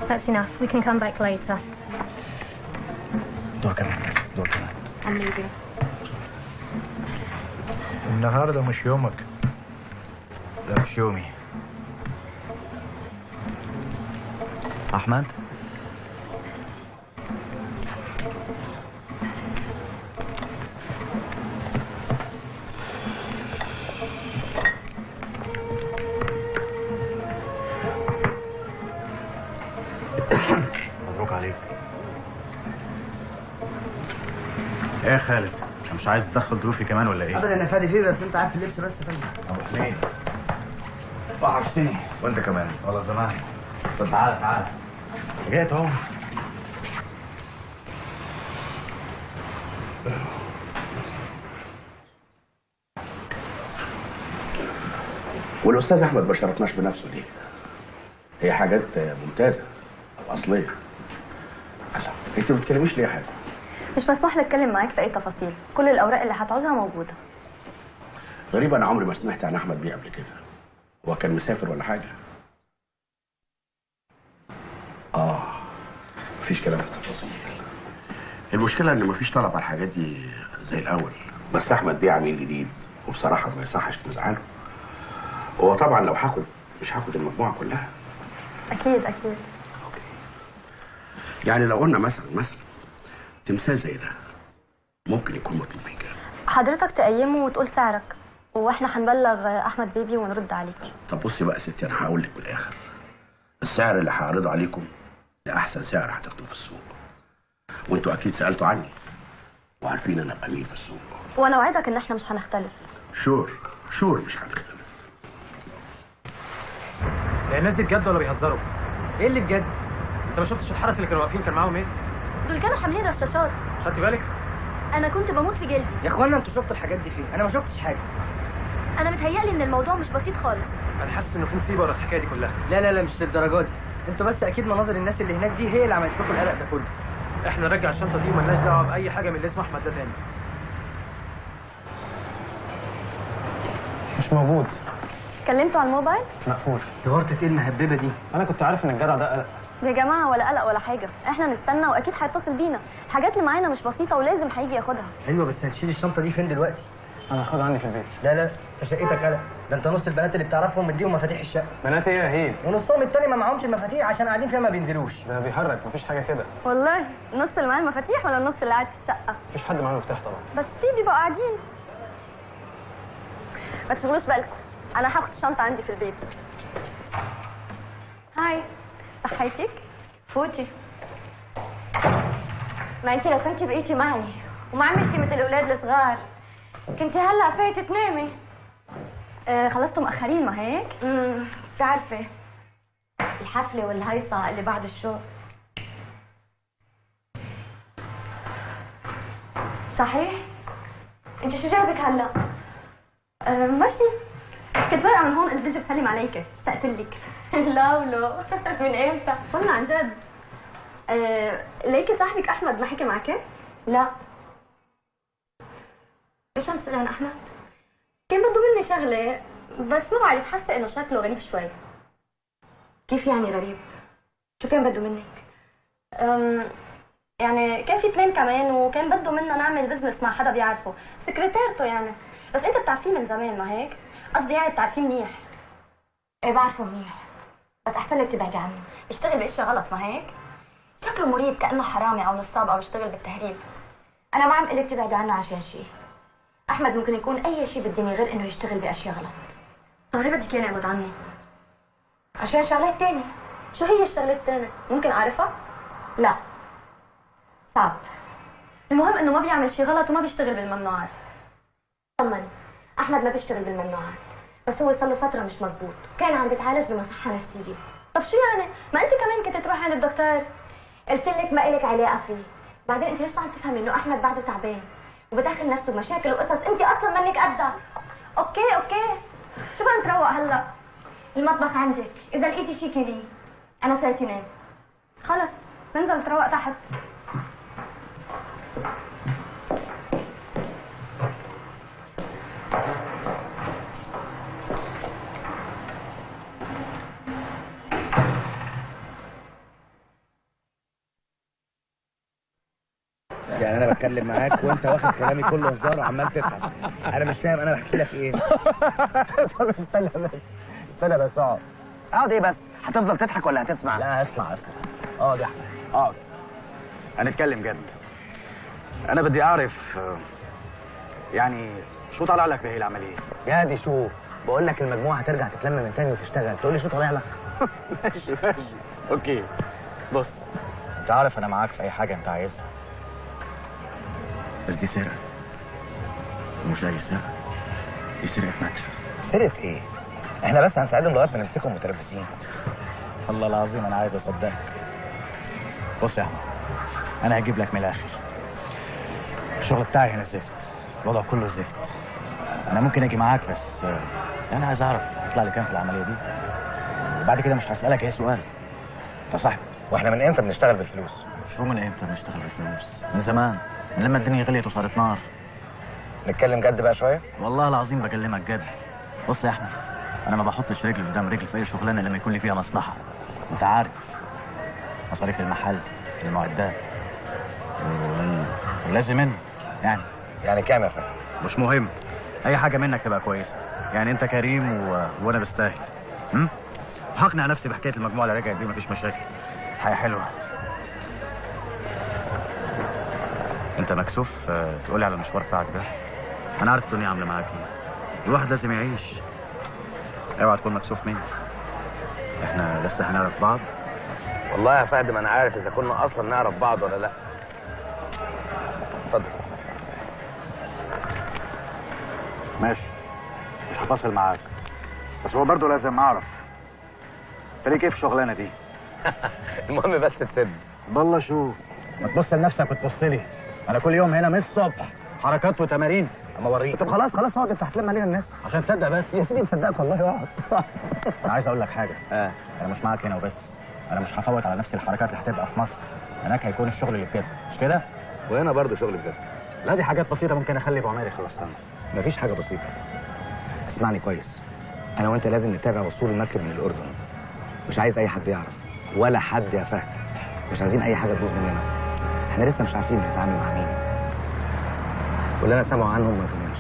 That's enough. We can come back later. دور كمان بس، دور كمان. I'm leaving. النهارده مش يومك. لا مش يومي. أحمد؟ مبروك عليك. ايه يا خالد؟ انت مش عايز تدخل ضيوفي كمان ولا ايه؟ ابدا انا فادي فيه، بس انت عارف اللبس بس يا فندم. ابو حسين وحشتني. وانت كمان. والله زمان. طب تعالى تعالى. جيت اهو. والاستاذ احمد ما شرفناش بنفسه ليه؟ هي حاجات ممتازه او اصليه. انت ما بتتكلميش ليه يا حاجه؟ مش مسموح لي اتكلم معاك في اي تفاصيل. كل الاوراق اللي هتعوزها موجوده. غريب، انا عمري ما سمعت عن احمد بيه قبل كده. هو كان مسافر ولا حاجه؟ مفيش كلام في التفاصيل. المشكله ان مفيش طلب على الحاجات دي زي الاول، بس احمد بيه عميل جديد وبصراحه ما يصحش نزعله. هو طبعا لو هاخد مش هاخد المجموعه كلها. اكيد اكيد. يعني لو قلنا مثلا تمثال زي ده ممكن يكون مطلوب فيه كام؟ حضرتك تقيمه وتقول سعرك، واحنا هنبلغ احمد بيبي ونرد عليك. طب بصي بقى يا ستي، انا هقول لك من الاخر. السعر اللي هعرضه عليكم ده احسن سعر هتاخدوه في السوق، وانتوا اكيد سالتوا عني وعارفين انا ابقى مين في السوق. وانا اوعدك ان احنا مش هنختلف. شور مش هنختلف. الناس دي بجد ولا بيهزروا؟ ايه اللي بجد؟ انت ما شفتش الحرس اللي كانوا واقفين كان معاهم ايه؟ دول كانوا حاملين رشاشات. خدتي بالك؟ انا كنت بموت في جلدي. يا اخوانا انتوا شفتوا الحاجات دي فين؟ انا ما شفتش حاجه. انا متهيألي ان الموضوع مش بسيط خالص. انا حاسس انه في مصيبه ورا الحكايه دي كلها. لا مش للدرجه دي. انتوا بس اكيد مناظر الناس اللي هناك دي هي اللي عملت لكم القلق ده كله. احنا نرجع الشنطه دي ومالناش دعوه باي حاجه من اللي اسمه احمد ده تاني. مش موجود. كلمته على الموبايل؟ مقفول. دي ورطه ايه المهببه دي؟ انا كنت عارف ان الجدع ده قلق. يا جماعه ولا قلق ولا حاجه، احنا نستنى واكيد هيتصل بينا. الحاجات اللي معانا مش بسيطه ولازم هيجي ياخدها. ايوه بس هتشيل الشنطه دي فين دلوقتي؟ انا هاخدها عندي في البيت. لا انت شقتك قلق. ده انت نص البنات اللي بتعرفهم مديهم مفاتيح الشقه. بنات ايه يا هيل؟ ونصهم التاني ما معهمش المفاتيح عشان قاعدين فيها ما بينزلوش. ده بيهرج، مفيش حاجه كده. والله النص اللي معاه المفاتيح ولا النص اللي قاعد في الشقه؟ مفيش حد معاه مفتاح طبعا. بس في بيبقوا قاعدين. ما تشغلوش بالكم، انا هاخد الشنطه عندي في البيت. هاي، صحيتك؟ فوتي. ما انت لو كنتي بقيتي معي ومع مثل الاولاد الصغار كنتي هلا فايتة تنامي. خلصتوا مأخرين ما هيك؟ بتعرفي الحفلة والهيصة اللي بعد الشغل. صحيح؟ انت شو جايبك هلا؟ ماشي، كنت برقع من هون قلت اجي بسلم عليك، اشتقت لك. لا ولا من امتى؟ والله عن جد. ليكي صاحبك احمد ما حكي معك؟ لا. ايش عم تسألي عن احمد؟ كان بده مني شغله بس ما بعرف، حاسه انه شكله غريب شوي. كيف يعني غريب؟ شو كان بده منك؟ يعني كان في اثنين كمان وكان بده منا نعمل بزنس مع حدا بيعرفه، سكرتيرته يعني. بس انت بتعرفيه من زمان ما هيك؟ قصدي يعني بتعرفيه منيح. ايه بعرفه منيح، بس احسن لك تبعدي عنه، بيشتغل باشياء غلط ما هيك؟ شكله مريب كانه حرامي او نصاب او بيشتغل بالتهريب. انا ما عم قلك تبعدي عنه عشان شيء. احمد ممكن يكون اي شيء بالدنيا غير انه يشتغل باشياء غلط. طيب ليه بدك اياني ابعد عني؟ عشان شغلات تانية. شو هي الشغلات التانية؟ ممكن اعرفها؟ لا صعب. المهم انه ما بيعمل شيء غلط وما بيشتغل بالممنوعات. طمني، احمد ما بيشتغل بالممنوعات، بس هو صار له فتره مش مزبوط، كان عم بيتعالج بمصحه نفسيه. طب شو يعني؟ ما انت كمان كنت تروحي عند الدكتور. قلت لك ما إلك علاقه فيه. بعدين انت ليش ما عم تفهمي انه احمد بعده تعبان وبداخل نفسه بمشاكل وقصص انت اصلا منك قدها. اوكي شو بقى نتروق هلا؟ المطبخ عندك، اذا لقيتي شيء كلي. انا صرت نام. خلص ننزل نتروق تحت. يعني انا بتكلم معاك وانت واخد كلامي كله هزار وعمال تضحك. انا مش فاهم انا بحكي لك ايه. طب استنى بس اقعد. اقعد ايه بس؟ هتفضل تضحك ولا هتسمع؟ لا اسمع اقعد يا احمد اقعد. هنتكلم جد. انا بدي اعرف يعني شو طالع لك بهي العمليه؟ يا دي شو بقول لك المجموعه هترجع تتلم من تاني وتشتغل، تقول لي شو طالع لك؟ ماشي اوكي. بص، انت عارف انا معاك في اي حاجه انت عايزها، بس دي سرقه ومش اي سرقه، دي سرقه متحف. سرقه ايه؟ احنا بس هنساعدهم لغايه ما نمسكهم متربسين. والله العظيم انا عايز اصدقك. بص يا احمد، انا هجيب لك من الاخر. الشغل بتاعي هنا زفت، الوضع كله زفت. انا ممكن اجي معاك بس انا عايز اعرف اطلع لي كام في العمليه دي، وبعد كده مش هسالك اي سؤال. انت صاحبي. واحنا من امتى بنشتغل بالفلوس؟ شو من امتى بنشتغل بالفلوس؟ من زمان، من لما الدنيا غليت وصارت نار. نتكلم جد بقى شويه؟ والله العظيم بكلمك جد. بص يا احمد، انا ما بحطش رجل قدام رجل في اي شغلانه لما يكون لي فيها مصلحه. انت عارف مصاريف المحل، المعدات، ولازم منه يعني كام يا فندم؟ مش مهم، اي حاجه منك تبقى كويسه. يعني انت كريم وانا بستاهل. هقنع نفسي بحكايه المجموعه اللي رجعت دي، مفيش مشاكل، حاجه حلوه. انت مكسوف تقولي على المشوار بتاعك ده؟ انا عارف الدنيا عامله معاك ايه، الواحد لازم يعيش. اوعى تكون مكسوف مني، احنا لسه هنعرف بعض. والله يا فهد ما انا عارف اذا كنا اصلا نعرف بعض ولا لا. اتفضل. ماشي، مش هفاصل معاك، بس هو برضه لازم اعرف انت ليك ايه في الشغلانه دي؟ المهم بس تسد. والله شو ما تبص لنفسك وتبص لي، انا كل يوم هنا من الصبح حركات وتمارين. اما اوريك. طب خلاص اقعد، انت هتلم علينا الناس عشان تصدق بس. يا سيدي مصدقك والله، اقعد. انا عايز اقول لك حاجه. انا مش معاك هنا وبس، انا مش هفوت على نفس الحركات اللي هتبقى في مصر. هناك هيكون الشغل اللي بجد، مش كده؟ وهنا برضه شغل بجد. لا دي حاجات بسيطه ممكن اخلي ابو عمير يخلصها لنا. مفيش حاجه بسيطه. اسمعني كويس، انا وانت لازم نتابع وصول المركب من الاردن. مش عايز اي حد يعرف ولا حد يا فهد، مش عايزين اي حاجه تبوظ مننا. احنا لسه مش عارفين نتعامل مع مين، واللي انا سامعه عنهم ما يطمنش.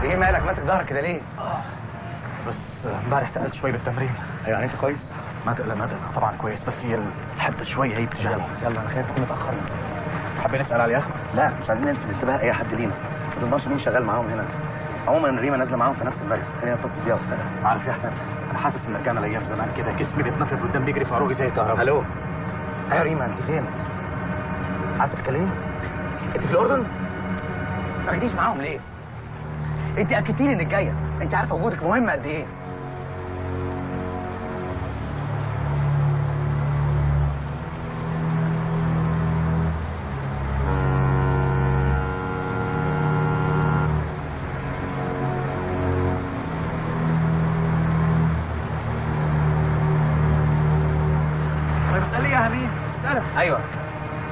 ايه مالك ماسك ظهرك كده ليه؟ بس امبارح تقلت شويه بالتمرين. يعني انت كويس؟ ما تقلق طبعا كويس، بس هي الحته شويه هي بتجعل. يلا انا خايف نكون اتاخرنا. حابين نسال على اليخت؟ لا مش عايزين نلفت انتباه اي حد لينا، ما تضمنش مين شغال معاهم هنا. عموما ريما نازله معاهم في نفس البلد، خلينا نتصل بيها وسهلا. عارف يا احمد، انا حاسس ان رجعنا لايام زمان كده، جسمي بيتنفض قدام بيجري في عروقي زي الكهرباء. الو. ايوه ريما انت فين؟ عايزه تتكلمي؟ انت في الاردن؟ ما جيتيش معاهم ليه؟ انت اكدتي لي انك جايه، انت عارفه وجودك مهم قد ايه؟ طيب اسالي يا همين، اسالها. ايوه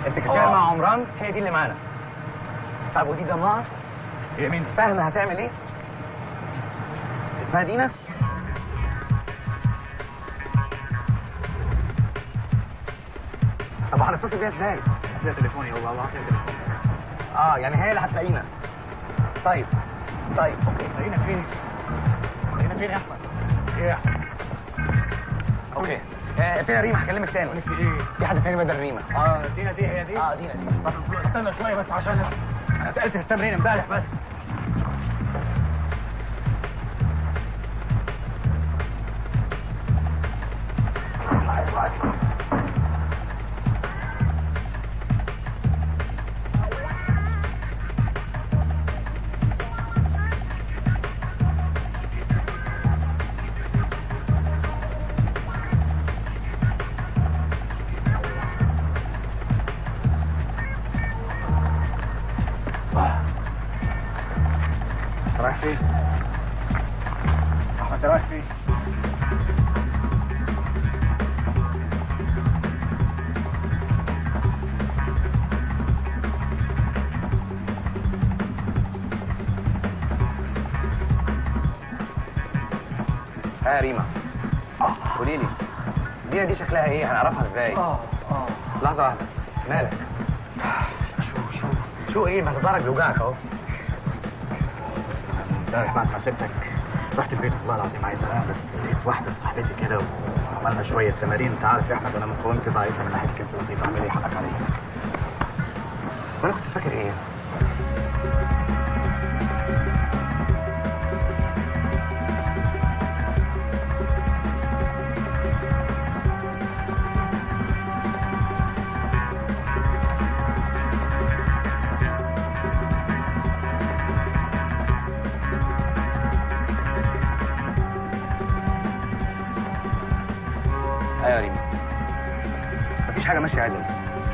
السكرتيره مع عمران هي دي اللي معانا. طب ودي دمار؟ هي مين؟ فاهمه هتعمل ايه؟ اسمها دينا؟ طب هنتصل بيها ازاي؟ هاتيها تليفوني، هو هاتيها تليفوني. يعني هي اللي هتلاقينا. طيب اوكي. لقينا فين؟ لقينا فين يا احمد؟ ايه يا احمد؟ اوكي. فين ريما؟ هكلمك تاني. في ايه؟ في حد تاني بدل ريما. دينا دي هي دي؟ دينا دي. طب استنى شويه بس عشان انا سالت في التمرين امبارح بس. رايح فين؟ احمد رايح فين؟ يا ريما قولي لي دينا دي شكلها ايه؟ هنعرفها ازاي؟ لحظه واحده. مالك؟ شو ايه؟ ما انت ضهرك بيوجعك اهو. بس امبارح بعد ما سبتك رحت البيت والله العظيم عايز انام، بس لقيت واحده صاحبتي كده وعملنا شويه تمارين. انت عارف يا احمد انا مقاومتي ضعيفه من ناحيه كنس لطيف، اعمل ايه؟ حقك عليا. وانا كنت فاكر ايه؟ ايوه يا ريما مفيش حاجه ماشيه عدل.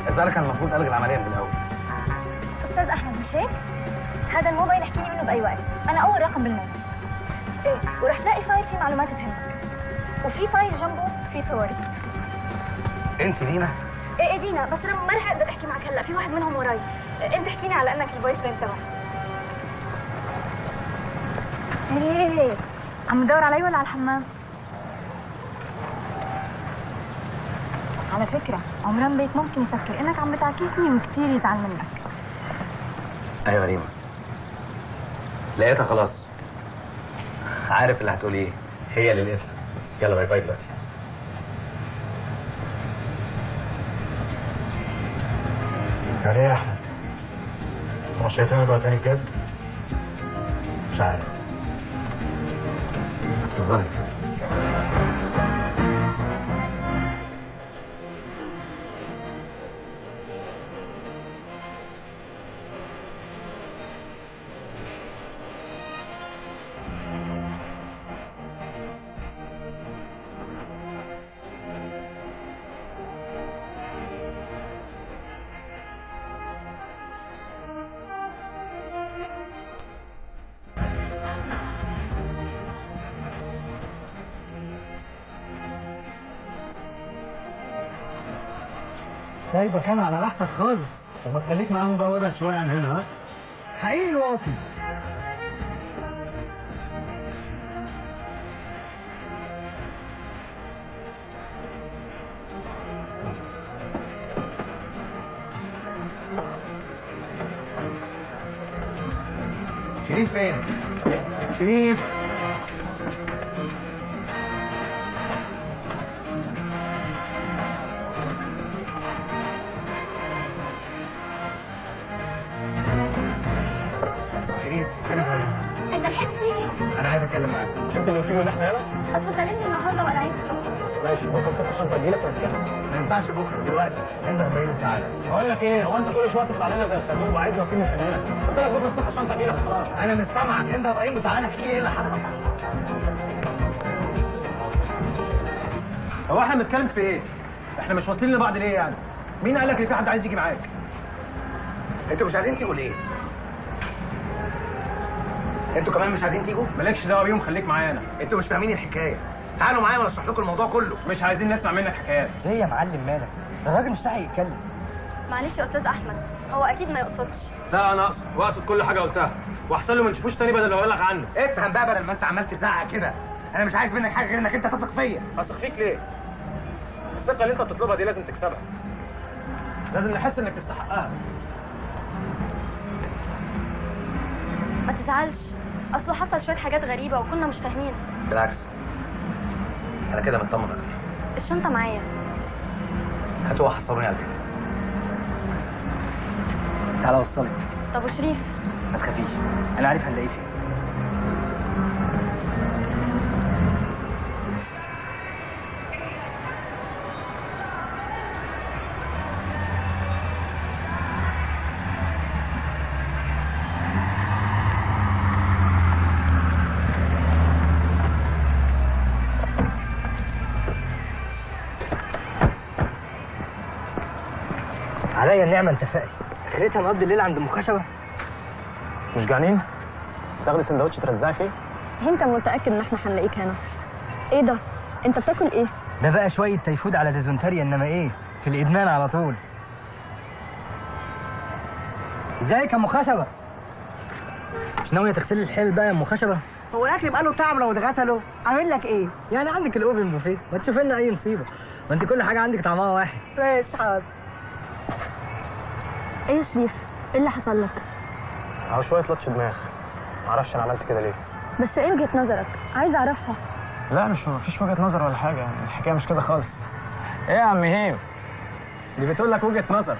الظاهر كان المفروض الغي العمليه من الاول. استاذ احمد مش هيك؟ هذا الموبايل احكيني منه باي وقت، انا اول رقم بالموبايل. ايه ورح تلاقي فايل فيه معلومات تهمك، وفي فايل جنبه فيه صوري. انت دينا؟ ايه دينا، بس انا ما رح اقدر احكي معك هلا، في واحد منهم وراي. انت احكيني على انك البوي فريند تبعي. ايه عم تدور علي ولا على الحمام؟ على فكرة عمران بيك ممكن يفكر انك عم بتعكسني وكتير يزعل منك. ايوه ريما لقيتها خلاص. عارف اللي هتقول ايه. هي اللي لقيتها. يلا باي باي دلوقتي. يعني ايه يا احمد؟ هو الشيطان بقى تاني بجد؟ مش عارف بس الظاهر سايبك انا على راحتك خالص. طب خليك معاهم بقى وابعد شويه عن هنا. ها حقيقي واطي. شريف فين؟ شريف شريف كلمة انت لحقت تيجي؟ انا عايز اتكلم معاك. شفت اللي فيه احنا هنا؟ اصل كلمني النهارده وانا عايز ماشي بكره فتح الشنطه اجيلك ونتكلم. ما ينفعش بكره دلوقتي، انت هتبين تعالى. بقول لك ايه، هو انت كل شويه تطلع لنا زي الخازوق وعايز واقفين من هناك؟ قلت لك بكره الصبح الشنطه اجيلك خلاص. انا مش سامعك، انت ابراهيم تعالى احكي لي ايه اللي حصل. هو احنا بنتكلم في ايه؟ احنا مش واصلين لبعض ليه يعني؟ مين قال لك ان في حد عايز يجي معاك؟ انتوا مش عايزين تيجوا ليه؟ انتوا كمان مش عايزين تيجوا؟ مالكش دعوه بيهم، خليك معانا. انتوا مش فاهمين الحكايه. تعالوا معايا وانا اشرح لكم الموضوع كله. مش عايزين نسمع منك حكايات. ليه يا معلم مالك؟ الراجل مش لاقي يتكلم. معلش يا استاذ احمد، هو اكيد ما يقصدش. لا انا اقصد، واقصد كل حاجه قلتها، واحسن له ما نشوفوش تاني بدل ما ابلغ عنه. افهم بقى بدل ما انت عمال تزعق كده. انا مش عايز منك حاجه غير انك انت تثق فيا. اثق فيك ليه؟ الثقه اللي انت بتطلبها دي لازم تكسبها. لازم نحس انك تستحقها. ما تزعلش، اصله حصل شويه حاجات غريبه وكنا مش فاهمين. بالعكس، انا كده مطمن اكتر. الشنطه معايا. هاتوها حصلوني على البيت. تعالى وصلك. طب وشريف؟ ما تخافيش، انا عارف هنلاقيه فين. عليا النعمه انت فاقي. خليتها نقضي الليل عند ام خشبه. مش جعانين؟ تاخدي سندوتش ترزعي فيه؟ انت متاكد ان احنا هنلاقيك هنا؟ ايه ده؟ انت بتاكل ايه؟ ده بقى شويه تيفود على ديزونتاريا، انما ايه؟ في الادمان على طول. ازيك يا ام خشبه؟ مش ناويه تغسلي الحيل بقى يا ام خشبه؟ هو الاكل بقى له طعم لو اتغسله؟ عامل لك ايه؟ يعني عندك الاوبن بوفيه، ما تشوف لنا اي نصيبه، ما انت كل حاجه عندك طعمها واحد. ماشي حاضر. ايه يا شريف؟ ايه اللي حصل لك؟ اهو شويه لطش دماغ، معرفش انا عملت كده ليه. بس ايه وجهه نظرك؟ عايزه اعرفها. لا مفيش وجهه نظر ولا حاجه، يعني الحكايه مش كده خالص. ايه يا عم هيم؟ دي بتقول لك وجهه نظر.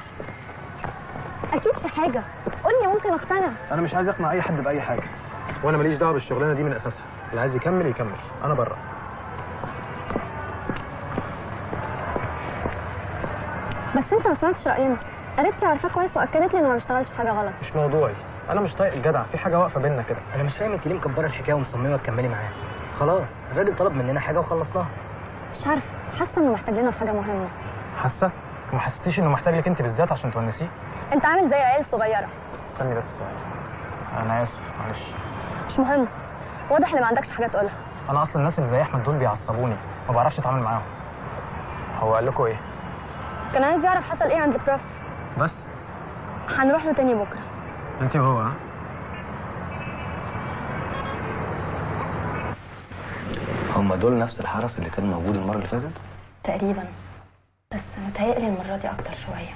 اكيد في حاجه، قول لي ممكن اقتنع. انا مش عايز اقنع اي حد باي حاجه، وانا ماليش دعوه بالشغلانه دي من اساسها. اللي عايز يكمل يكمل، انا بره. بس انت ما سمعتش راينا. قريبتي عارفاه كويس واكدت لي انه ما بيشتغلش في حاجه غلط. مش موضوعي، انا مش طايق الجدع، في حاجه واقفه بينا كده. انا مش فاهم انت ليه مكبره الحكايه ومصممه تكملي معاه. خلاص الراجل طلب مننا حاجه وخلصناها. مش عارفه، حاسه انه محتاج لنا في حاجه مهمه. حاسه؟ ما حسيتيش انه محتاج لك انت بالذات عشان تونسيه؟ انت عامل زي عيال صغيره. استني بس، انا اسف معلش. مش مهم، واضح ان ما عندكش حاجه تقولها. انا اصلا الناس اللي زي احمد دول بيعصبوني، ما بعرفش اتعامل معاهم. هو قال لكم ايه؟ كان عايز يعرف حصل ايه عند البروف. بس هنروح له تاني بكره. انت وهو؟ ها؟ هم دول نفس الحرس اللي كان موجود المره اللي فاتت؟ تقريبا، بس متهيألي المره دي اكتر شويه.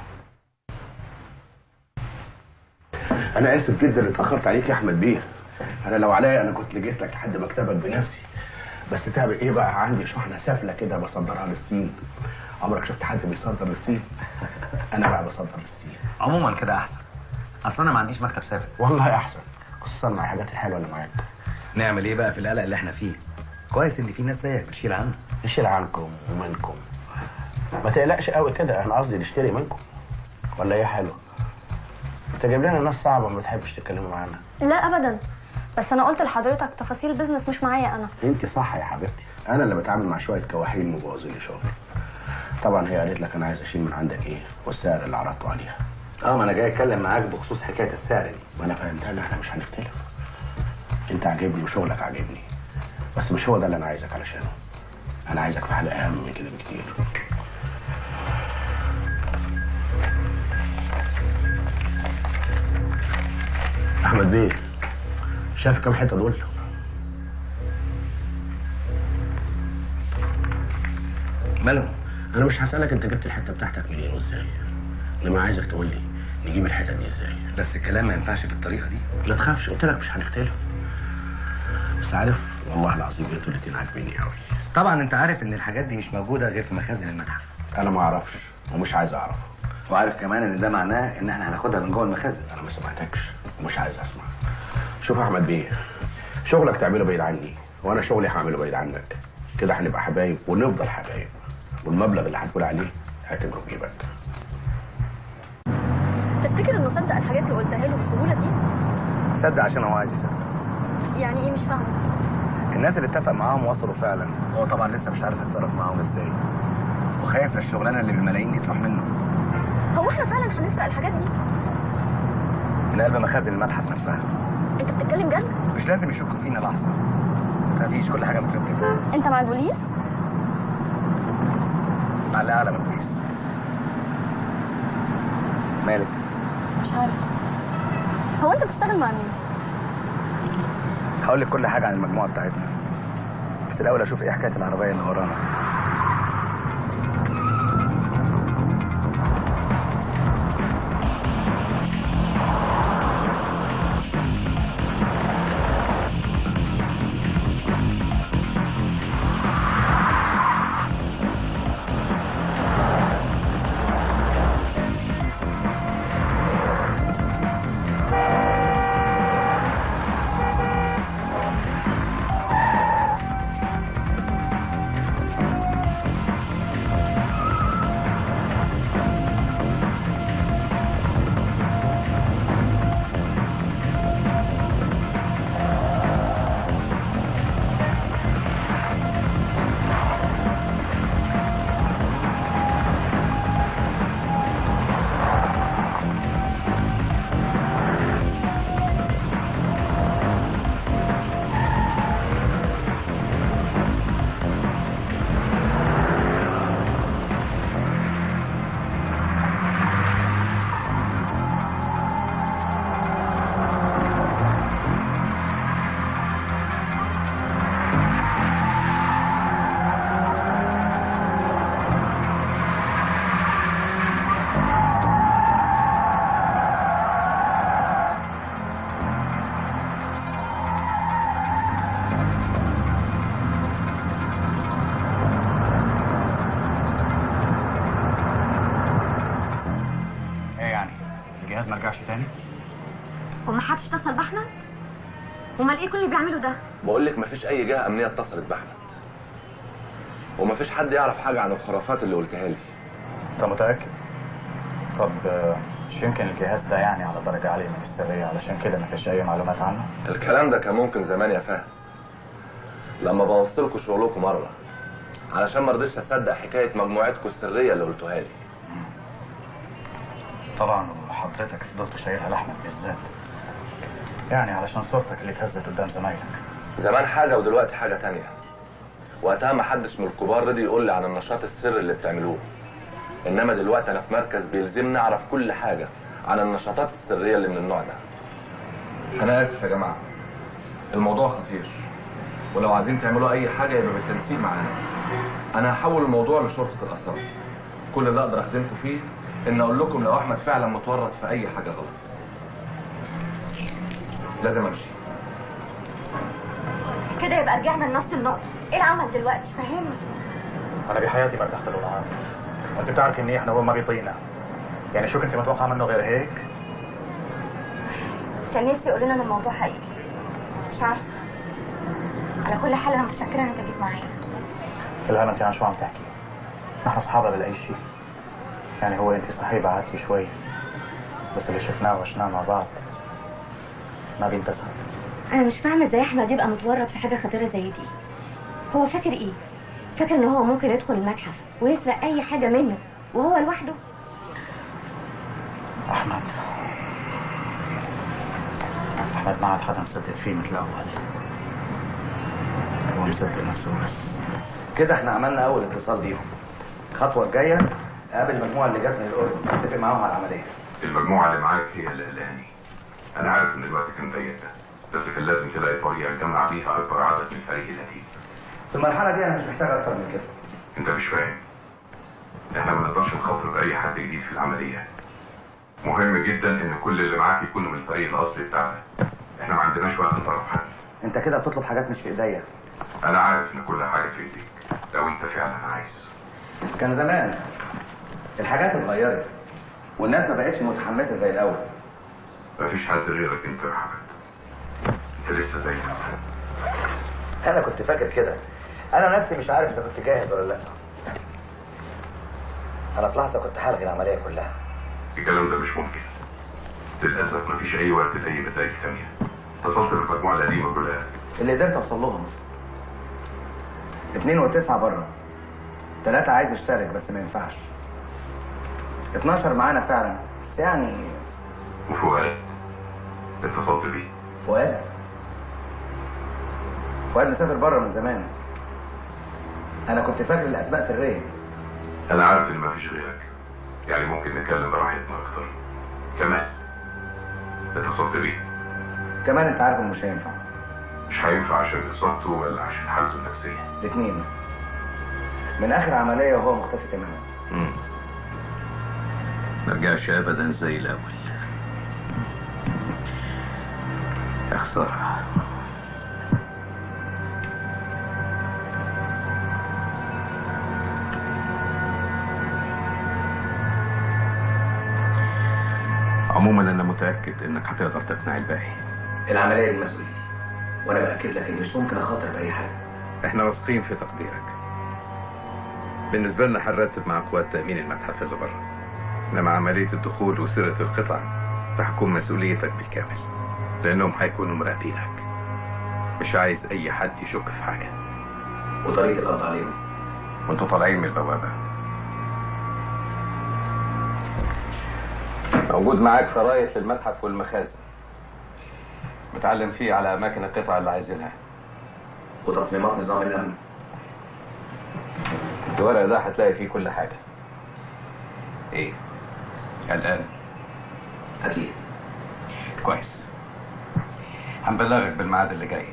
انا اسف جدا اللي اتاخرت عليك يا احمد بيه. انا لو عليا انا كنت جيت لك لحد مكتبك بنفسي، بس تعمل ايه بقى، عندي شحنه سافله كده بصدرها للصين. عمرك شفت حد بيصدر للصين؟ انا بقى بصدر للصين. عموما كده احسن، اصل انا ما عنديش مكتب ثابت. والله احسن، خصوصا مع الحاجات الحلوه اللي معاك. نعمل ايه بقى في القلق اللي احنا فيه؟ كويس ان في ناس زيك بتشيل عنه. نشيل عنكم ومنكم، ما تقلقش قوي كده، انا قصدي نشتري منكم. ولا ايه حلو؟ انت جايب لنا ناس صعبه ما بتحبش تتكلموا معانا. لا ابدا، بس انا قلت لحضرتك تفاصيل البيزنس مش معايا انا. انت صح يا حبيبتي، انا اللي بتعامل مع شويه كواحين مبوظين لي شغلي. طبعا هي قالت لك انا عايز اشيل من عندك ايه والسعر اللي عرضته عليها. ما انا جاي اتكلم معاك بخصوص حكايه السعر دي. ما انا فهمتها ان احنا مش هنختلف. انت عاجبني وشغلك عاجبني، بس مش هو ده اللي انا عايزك علشانه. انا عايزك في حاجه اهم من كده بكتير. احمد بيه، شايف كام حته دول؟ مالهم؟ انا مش هسالك انت جبت الحته بتاعتك منين وازاي، انما عايزك تقول لي نجيب الحته دي ازاي. بس الكلام ما ينفعش بالطريقه دي. لا تخافش، قلت لك مش هنختلف. بس عارف والله العظيم انتوا الاتنين عاجبيني قوي. طبعا انت عارف ان الحاجات دي مش موجوده غير في مخازن المتحف. انا ما اعرفش ومش عايز اعرف. وعارف كمان ان ده معناه ان احنا هناخدها من جوه المخازن. انا ما سمعتكش ومش عايز اسمع. شوف يا احمد بيه، شغلك تعمله بعيد عني وانا شغلي هعمله بعيد عنك. كده هنبقى حبايب ونفضل حبايب، والمبلغ اللي هتقول عليه هتجره في جيبك. تفتكر انه صدق الحاجات اللي قلتها له بالسهوله دي؟ صدق عشان هو عايز يصدق. يعني ايه؟ مش فاهمه. الناس اللي اتفق معاهم وصلوا فعلا، هو طبعا لسه مش عارف يتصرف معاهم ازاي، وخايف للشغلانه اللي بالملايين دي تروح منه. هو احنا فعلا هنسرق الحاجات دي؟ من قلب مخازن المتحف نفسها. انت بتتكلم جد؟ مش لازم يشكوا فينا لحظه، مفيش، كل حاجه مترتبه. انت مع البوليس؟ مع اللي اعلى من البوليس. مالك؟ مش عارفه. هو انت بتشتغل مع مين؟ هقول لك كل حاجه عن المجموعه بتاعتنا، بس الاول اشوف ايه حكايه العربيه اللي ورانا. الجهاز ما رجعش تاني؟ وما حدش اتصل باحمد؟ امال ايه كل اللي بيعمله ده؟ بقول لك مفيش اي جهه امنيه اتصلت باحمد، ومفيش حد يعرف حاجه عن الخرافات اللي قلتها لي. انت متاكد؟ طب مش يمكن الجهاز ده يعني على درجه عاليه من السريه علشان كده مفيش اي معلومات عنه؟ الكلام ده كان ممكن زمان يا فهد، لما بوظت لكم شغلكم مره علشان ما رضيتش اصدق حكايه مجموعتكم السريه اللي قلتوها لي. طبعا وحضرتك فضلت شايلها لاحمد بالذات، يعني علشان صورتك اللي اتهزت قدام زمايلك. زمان حاجه ودلوقتي حاجه تانية. وقتها ما حدش من الكبار رضي يقول لي عن النشاط السري اللي بتعملوه، انما دلوقتي انا في مركز بيلزمني اعرف كل حاجه عن النشاطات السريه اللي من النوع ده. انا اسف يا جماعه، الموضوع خطير، ولو عايزين تعملوا اي حاجه يبقى بالتنسيق معانا. انا هحول الموضوع لشرطه الاثار. كل اللي اقدر اخدمكم فيه ان اقول لكم لو احمد فعلا متورط في اي حاجه غلط. لازم امشي. كده يبقى رجعنا لنفس النقطه. ايه العمل دلوقتي؟ فهمني. انا بحياتي ما ارتحت له العاطف، وانت بتعرف ان احنا هو ما بيطينا. يعني شو كنت متوقع منه غير هيك؟ كان نفسي يقول لنا ان الموضوع حقيقي. مش عارفه. على كل حال انا متشكره ان انت جيت معايا. الهام انت عن شو عم تحكي؟ نحن اصحاب بلا اي شيء. يعني هو انت صحيح بعدتي شوي، بس اللي شفناه وعشناه مع بعض ما بينتسى. انا مش فاهمه ازاي احمد يبقى متورط في حاجه خطيره زي دي. هو فاكر ايه؟ فاكر ان هو ممكن يدخل المتحف ويسرق اي حاجه منه وهو لوحده؟ احمد ما عاد حدا مصدق فيه مثل اول. هو مصدق نفسه بس. كده احنا عملنا اول اتصال بيهم. الخطوه الجايه قابل المجموعه اللي جت من الاردن نتفق معاهم على العمليه. المجموعه اللي معاك هي اللي قلقاني. انا عارف ان الوقت كان ضيق، بس كان لازم تلاقي طريقه تجمع بيها اكبر عدد من الفريق اللطيف. في المرحله دي انا مش محتاج اكتر من كده. انت مش فاهم. احنا ما نقدرش نخاطر باي حد جديد في العمليه. مهم جدا ان كل اللي معاك يكونوا من الفريق الاصلي بتاعنا. احنا ما عندناش وقت نطرف حد. انت كده بتطلب حاجات مش في ايديا. انا عارف ان كل حاجه في ايديك لو انت فعلا عايز. كان زمان الحاجات اتغيرت والناس ما بقتش متحمسه زي الاول. مفيش حد غيرك انت يا حمد. انت لسه زي ما انت. انا كنت فاكر كده. انا نفسي مش عارف اذا كنت جاهز ولا لا. انا في لحظه كنت هلغي العمليه كلها. الكلام ده مش ممكن. للاسف مفيش اي وقت لاي نتائج ثانيه. اتصلت بالمجموعه القديمه كلها. اللي قدرت اوصل لهم 2 و9 بره، 3 عايز يشترك بس ما ينفعش، 12 معانا فعلا بس يعني. وفؤاد اتصلت بيه. فؤاد مسافر بره من زمان. انا كنت فاكر الاسماء سريه. انا عارف ان مفيش غيرك، يعني ممكن نتكلم براحتنا اكتر. كمان اتصلت بيه. كمان انت عارف انه مش هينفع. مش هينفع عشان اصابته ولا عشان حالته النفسيه؟ الاثنين. من اخر عمليه وهو مختفي تماما. مرجعش ابدا زي الاول. يا خساره. عموما انا متاكد انك هتقدر تقنع الباقي. العمليه دي مسؤوليتي وانا باكد لك اني مش ممكن اخاطر باي حاجه. احنا واثقين في تقديرك. بالنسبه لنا هنرتب مع قوات تامين المتحف اللي بره، انما عمليه الدخول وسرقه القطع تحكم مسؤوليتك بالكامل، لانهم هيكونوا مراقبينك. مش عايز اي حد يشك في حاجه. وطريقه القبض عليهم وانتوا طالعين من البوابه. موجود معاك خرايط للمتحف والمخازن، بتعلم فيه على اماكن القطع اللي عايزينها وتصميمات نظام الامن. الورق ده هتلاقي فيه كل حاجه. ايه الان؟ اكيد. كويس، هنبلغك بالميعاد اللي جاي.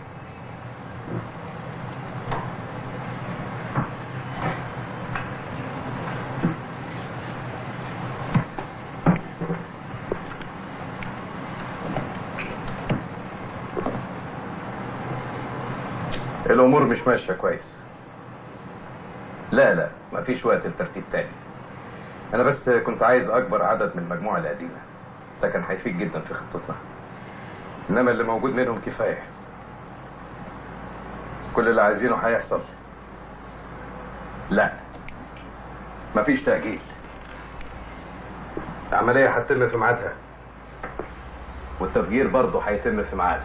الامور مش ماشيه كويس. لا مفيش وقت لترتيب تاني. انا بس كنت عايز اكبر عدد من المجموعه القديمه، ده كان هيفيد جدا في خطتنا، انما اللي موجود منهم كفايه. كل اللي عايزينه هيحصل. لا مفيش تأجيل. العمليه هتتم في ميعادها، والتفجير برضه هيتم في ميعاده.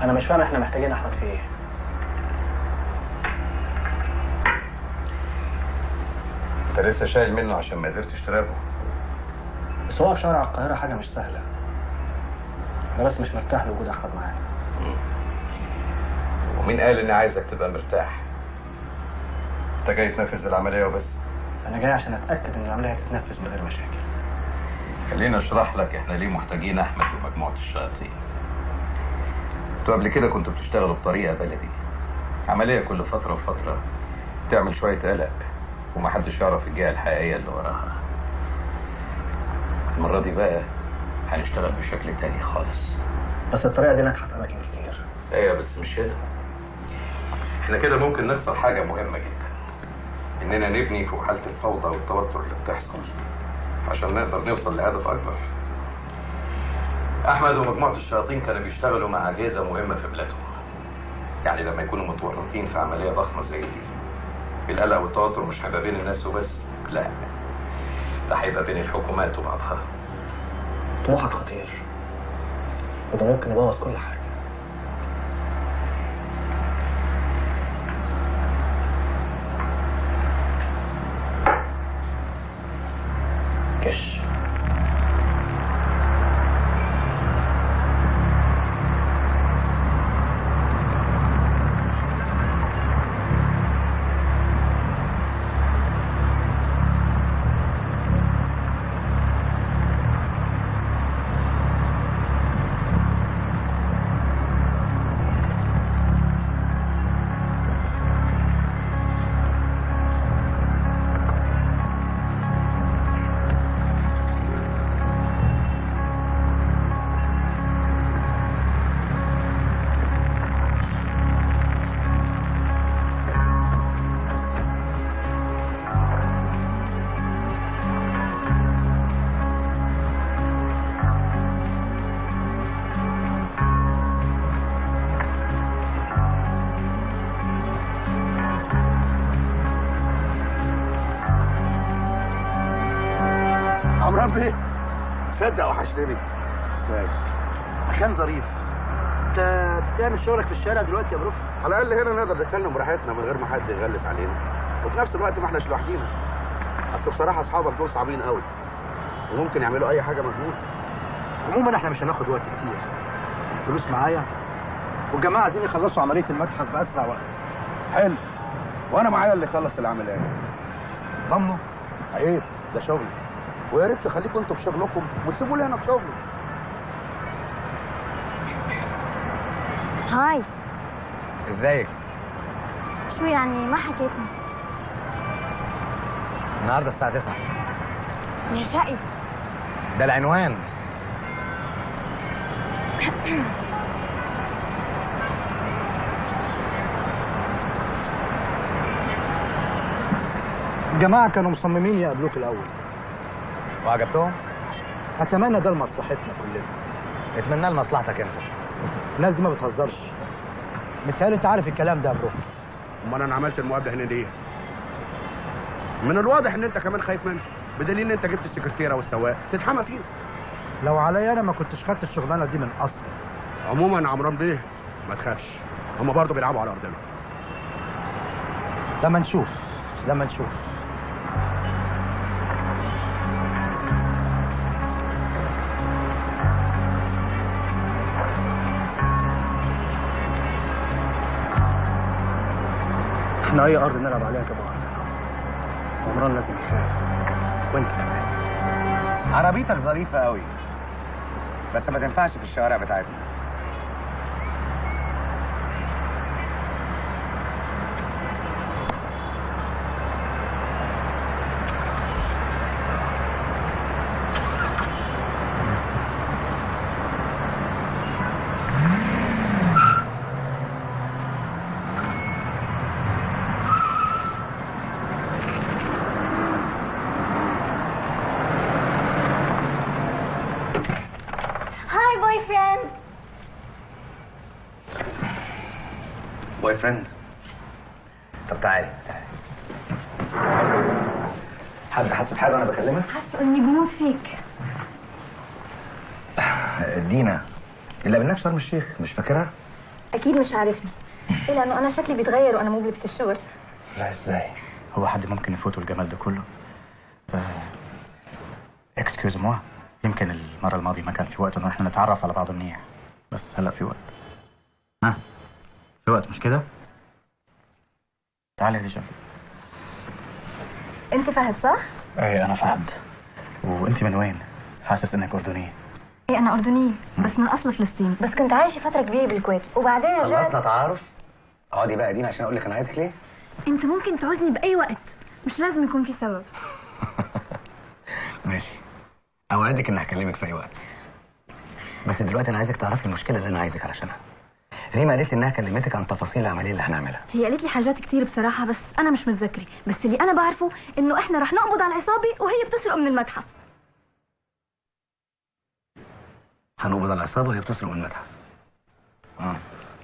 انا مش فاهم احنا محتاجين احمد في ايه. انت لسه شايل منه عشان ما قدرتش تراقبه. بس هو في شارع القاهره حاجه مش سهله. انا بس مش مرتاح لوجود احمد معانا. ومين قال اني عايزك تبقى مرتاح؟ انت جاي تنفذ العمليه وبس. انا جاي عشان اتاكد ان العمليه هتتنفذ من غير مشاكل. خليني اشرح لك احنا ليه محتاجين احمد ومجموعه الشياطين. انتوا قبل كده كنتوا بتشتغلوا بطريقه بلدي، عمليه كل فتره وفتره تعمل شويه قلق ومحدش يعرف الجهه الحقيقيه اللي وراها. المره دي بقى هنشتغل بشكل تاني خالص. بس الطريقه دي ناجحه في اماكن كتير. ايوه بس مش هنا. احنا كده ممكن نخسر حاجه مهمه جدا، اننا نبني فوق حاله الفوضى والتوتر اللي بتحصل عشان نقدر نوصل لهدف اكبر. احمد ومجموعه الشياطين كانوا بيشتغلوا مع اجهزه مهمه في بلادهم، يعني لما يكونوا متورطين في عمليه ضخمه زي دي، القلق والتوتر مش هيبقى بين الناس وبس، لا ده هيبقى بين الحكومات وبعضها. طموحك خطير وده ممكن يبوظ كل حاجه. كش عمران بيه، تصدق وحشتني. ازاي؟ مكان ظريف. انت بتعمل شغلك في الشارع دلوقتي يا بروف؟ على الاقل هنا نقدر نتكلم براحتنا من غير ما حد يغلس علينا، وفي نفس الوقت ما احناش لوحدينا. اصل بصراحه اصحابك دول صعبين قوي وممكن يعملوا اي حاجه مجنونه. عموما احنا مش هناخد وقت كتير. فلوس معايا والجماعه عايزين يخلصوا عمليه المتحف باسرع وقت. حلو، وانا معايا اللي يخلص العمليه. ضمنه؟ عيب، ده شغلي، ويا ريت تخليكم انتوا في شغلكم وتسيبوا لي انا في شغلي. هاي. ازيك؟ شو يعني ما حكيتني؟ النهارده الساعه 9. يا شقي. ده العنوان. الجماعه كانوا مصممين يقابلوك الاول. وعجبتهم؟ اتمنى ده لمصلحتنا كلنا. اتمنى لمصلحتك انت. الناس دي ما بتهزرش. متهيألي انت عارف الكلام ده يا برو. امال انا عملت المقابله هنا ليه؟ من الواضح ان انت كمان خايف منه، بدليل ان انت جبت السكرتيره والسواق تتحمى فيه. لو عليا انا ما كنتش خدت الشغلانه دي من اصلا. عموما يا عمران بيه ما تخافش، هم برضه بيلعبوا على ارضنا. لما نشوف لما نشوف. احنا اي ارض نلعب عليها تبقى عمران لازم يخاف، وانت كمان. عربيتك ظريفه قوي بس ما تنفعش في الشوارع بتاعتنا. بوي فريند. طب تعالي حد حاسس بحاجه وانا بكلمك؟ حاسه اني بموت فيك. دينا اللي قابلناها في شرم الشيخ، مش فاكرها؟ اكيد مش عارفني. ايه لانه انا شكلي بيتغير وانا مو بلبس الشغل. لا ازاي؟ هو حد ممكن يفوته الجمال ده كله؟ اكسكيوز موا، يمكن المره الماضيه ما كان في وقت ان احنا نتعرف على بعض منيح، بس هلا في وقت. ها في وقت مش كده؟ تعالي يا ديجا. انت فهد صح؟ ايه انا فهد. وانت من وين؟ حاسس انك اردنيه. ايه انا اردنيه بس من اصل فلسطين، بس كنت عايشه فتره كبيره بالكويت وبعدين رجعت. خلصنا تعارف؟ اقعدي بقى يا دينا عشان اقول لك انا عايزك ليه. انت ممكن تعوزني باي وقت، مش لازم يكون في سبب. ماشي، اوعدك اني هكلمك في اي وقت، بس دلوقتي انا عايزك تعرفي المشكله اللي انا عايزك علشانها. ريما قالت لي انها كلمتك عن تفاصيل العمليه اللي هنعملها. هي قالت لي حاجات كتير بصراحه بس انا مش متذكره، بس اللي انا بعرفه انه احنا رح نقبض على العصابه وهي بتسرق من المتحف. هنقبض على العصابه وهي بتسرق من المتحف.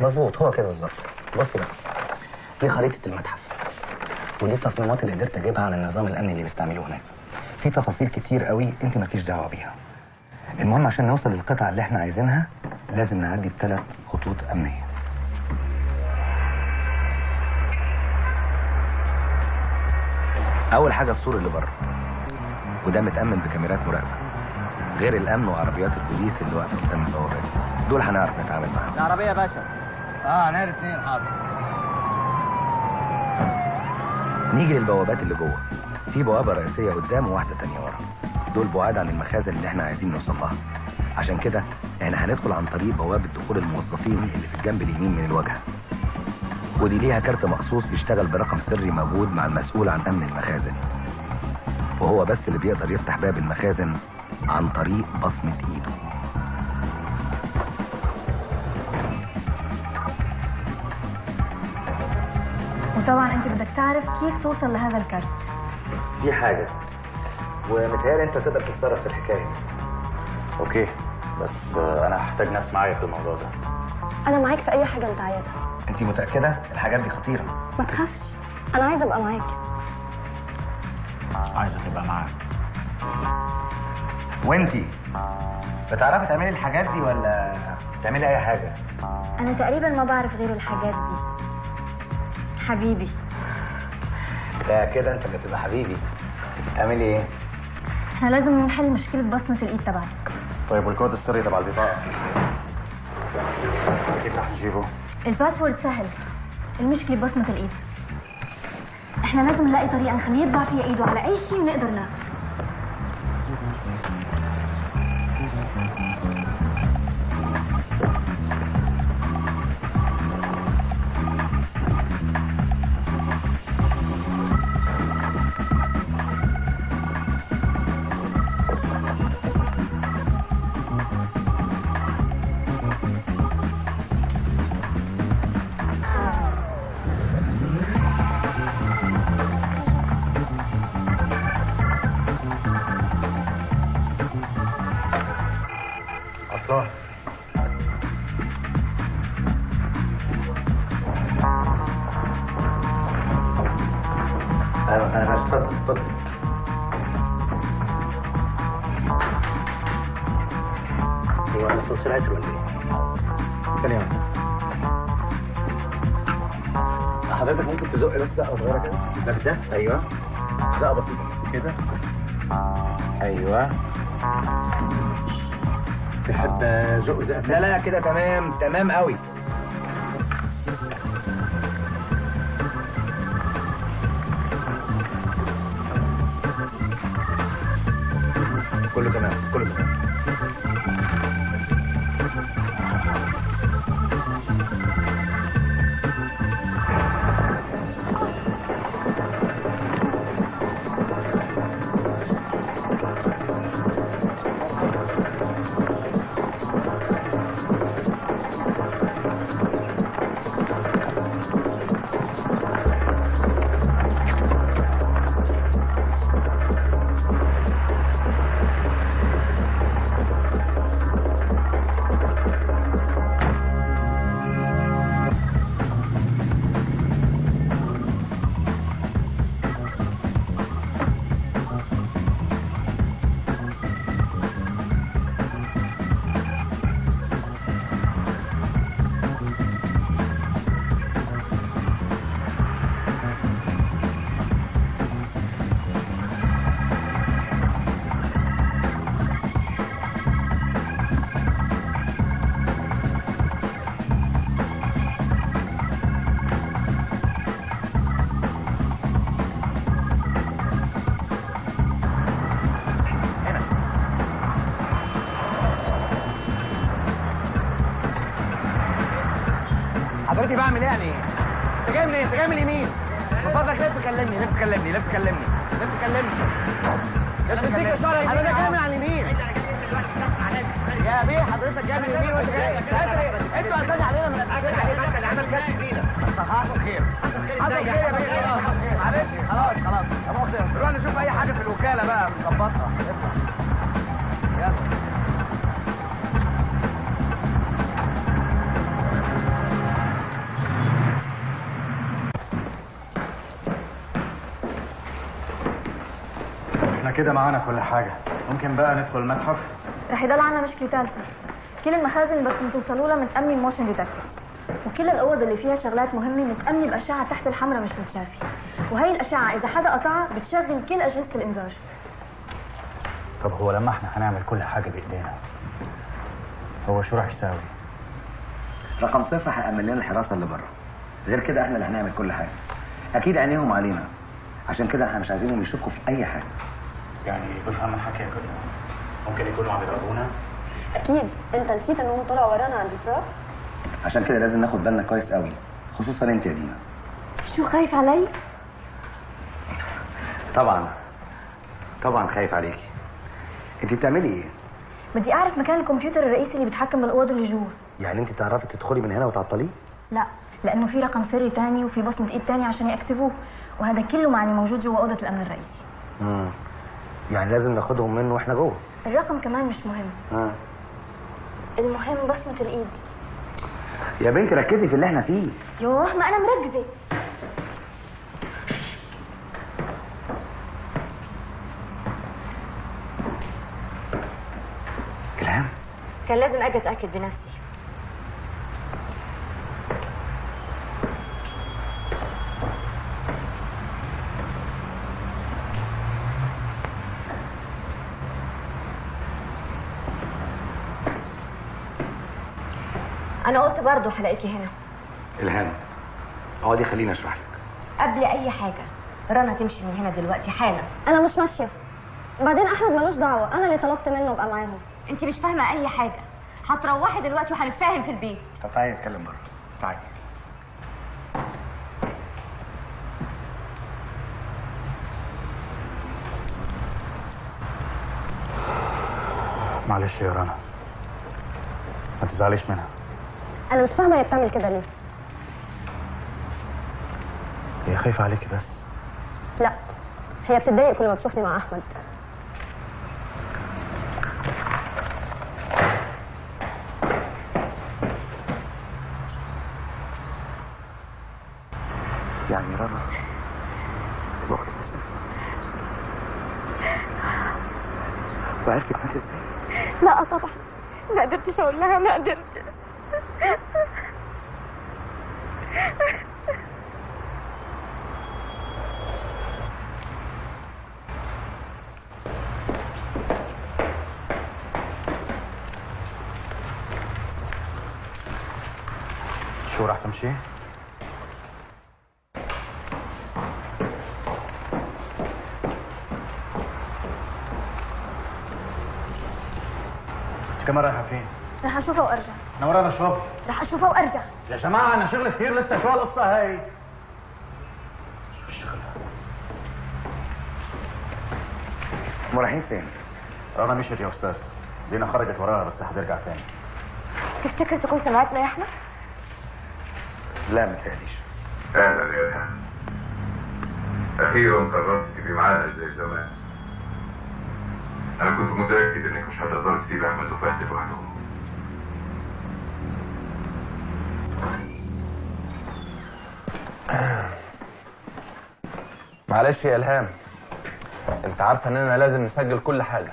مظبوط، هو كده بالظبط. بصي بقى، دي خريطه المتحف ودي التصميمات اللي قدرت اجيبها عن النظام الامني اللي بيستعملوه هناك. في تفاصيل كتير قوي انت مالكيش دعوه بيها. المهم عشان نوصل للقطعه اللي احنا عايزينها لازم نعدي ب3 خطوط امنيه. اول حاجه السور اللي بره، وده متامن بكاميرات مراقبه، غير الامن وعربيات البوليس اللي واقفه قدام البوابات. دول هنعرف نتعامل معاهم. العربيه يا باشا. هنعرف 2 حاضر. نيجي للبوابات اللي جوه. في بوابه رئيسيه قدام وواحده تانية ورا. دول بعاد عن المخازن اللي احنا عايزين نوصل لها. عشان كده احنا هندخل عن طريق بوابه دخول الموظفين اللي في الجنب اليمين من الواجهه. ودي ليها كارت مخصوص بيشتغل برقم سري موجود مع المسؤول عن امن المخازن، وهو بس اللي بيقدر يفتح باب المخازن عن طريق بصمه ايده. وطبعا انت بدك تعرف كيف توصل لهذا الكارت. دي حاجه، ومتهيألي انت تقدر تتصرف في الحكايه. اوكي، بس انا هحتاج ناس معايا في الموضوع ده. انا معاك في اي حاجه انت عايزها. انت متاكده؟ الحاجات دي خطيره. ما تخافش، انا عايزه ابقى معاك. عايزه تبقى معاك؟ وانتي بتعرفي تعملي الحاجات دي ولا بتعملي اي حاجه؟ انا تقريبا ما بعرف غير الحاجات دي. حبيبي. لا كده انت اللي تبقى حبيبي. تعملي ايه؟ احنا لازم نحل مشكله بصمه الايد تبعتك. طيب والكود السري تبع البطاقه كيف رح نجيبه؟ الباسورد سهل، المشكله بصمه الايد. احنا لازم نلاقي طريقه نخليه يطبع فيها ايده على اي شيء ونقدر ناخده. حضرتك ممكن تزق بس زقه صغيره كده؟ الباب ده؟ ايوه. زقه بسيطه كده. ايوه. تحب زق زقه؟ لا لا كده تمام، تمام قوي. كله تمام، كله تمام. حضرتك بعمل ايه يعني؟ انت جاي منين؟ انت جاي من اليمين. من فضلك لف كلمني، لف كلمني، لف كلمني، لف كلمني. لف تديك اشاره حضرتك جاي من على اليمين. يا بيه حضرتك جاي من اليمين وانت جاي. انتوا قاعدين علينا من الاسئله اللي عمل كده فينا. حصل خير. حصل خير يا بيه. معلش خلاص خلاص. نروح نشوف اي حاجه في الوكاله بقى نظبطها. يلا. كده معانا كل حاجة، ممكن بقى ندخل المتحف؟ رح يضل عنا مشكلة ثالثة. كل المخازن بس توصلوا لها متأمنة موشن ديتكتورز، وكل الأوض اللي فيها شغلات مهمة متأمنة بأشعة تحت الحمراء مش متشافة، وهي الأشعة إذا حدا قطعها بتشغل كل أجهزة الإنذار. طب هو لما احنا هنعمل كل حاجة بإيدينا، هو شو رح يساوي؟ رقم 0 هيأمن لنا الحراسة اللي بره. غير كده احنا اللي هنعمل كل حاجة. أكيد عينيهم علينا. عشان كده احنا مش عايزينهم يشكوا في أي حاجة. يعني بفهم الحكي كله، ممكن يكونوا عم يضربونا؟ أكيد، أنت نسيت إنهم طلعوا ورانا على الإفراج؟ عشان كده لازم ناخد بالنا كويس قوي، خصوصا أنت يا دينا. شو خايف علي؟ طبعا طبعا خايف عليكي. أنت بتعملي إيه؟ بدي أعرف مكان الكمبيوتر الرئيسي اللي بيتحكم بالأوض اللي جوا. يعني أنت تعرفي تدخلي من هنا وتعطليه؟ لا، لأنه في رقم سري تاني وفي بصمة إيد تاني عشان يكتبوه، وهذا كله معني موجود جوا أوضة الأمن الرئيسي. يعني لازم ناخدهم منه واحنا جوه. الرقم كمان مش مهم. المهم بصمة الإيد. يا بنتي ركزي في اللي احنا فيه. يوه ما أنا مركزة. الهام؟ كان لازم اجي اتاكد بنفسي. انا قلت برضه هلاقيكي هنا. الهام اقعدي خليني اشرح لك. قبل اي حاجه رنا تمشي من هنا دلوقتي حالا. انا مش ماشيه. بعدين احمد ملوش دعوه، انا اللي طلبت منه ابقى معاهم. انت مش فاهمه اي حاجه. هتروحي دلوقتي وهنتفاهم في البيت. طب تعالي نتكلم بره. تعالي. معلش يا رنا، ما تزعليش منها. انا مش فاهمه هي بتعمل كده ليه. هي خايفه عليكي بس. لا، هي بتتضايق كل ما تشوفني مع احمد. يعني رنا الوقت بس وعرفت مات ازاي؟ لا طبعا ما قدرتش اقول لها، ما قدرتش. شو راح تمشي؟ كمان رايحه فين؟ رح اشوفها وارجع. انا ورانا شغل. رح اشوفها وارجع. يا جماعه انا شغل كتير لسه. شو هالقصه هاي؟ شو الشغل هذا؟ هم رايحين فين؟ رنا مشيت يا استاذ. دينا خرجت وراها بس هترجع تاني. تفتكر تكون سمعتنا يا احمد؟ لا ما تقليش. اهلا يا الهام. اخيرا قررت تبقي معانا زي زمان. انا كنت متاكد انك مش هتقدر تسيب احمد وفهد لوحدهم. معلش يا الهام، انت عارفه اننا لازم نسجل كل حاجه.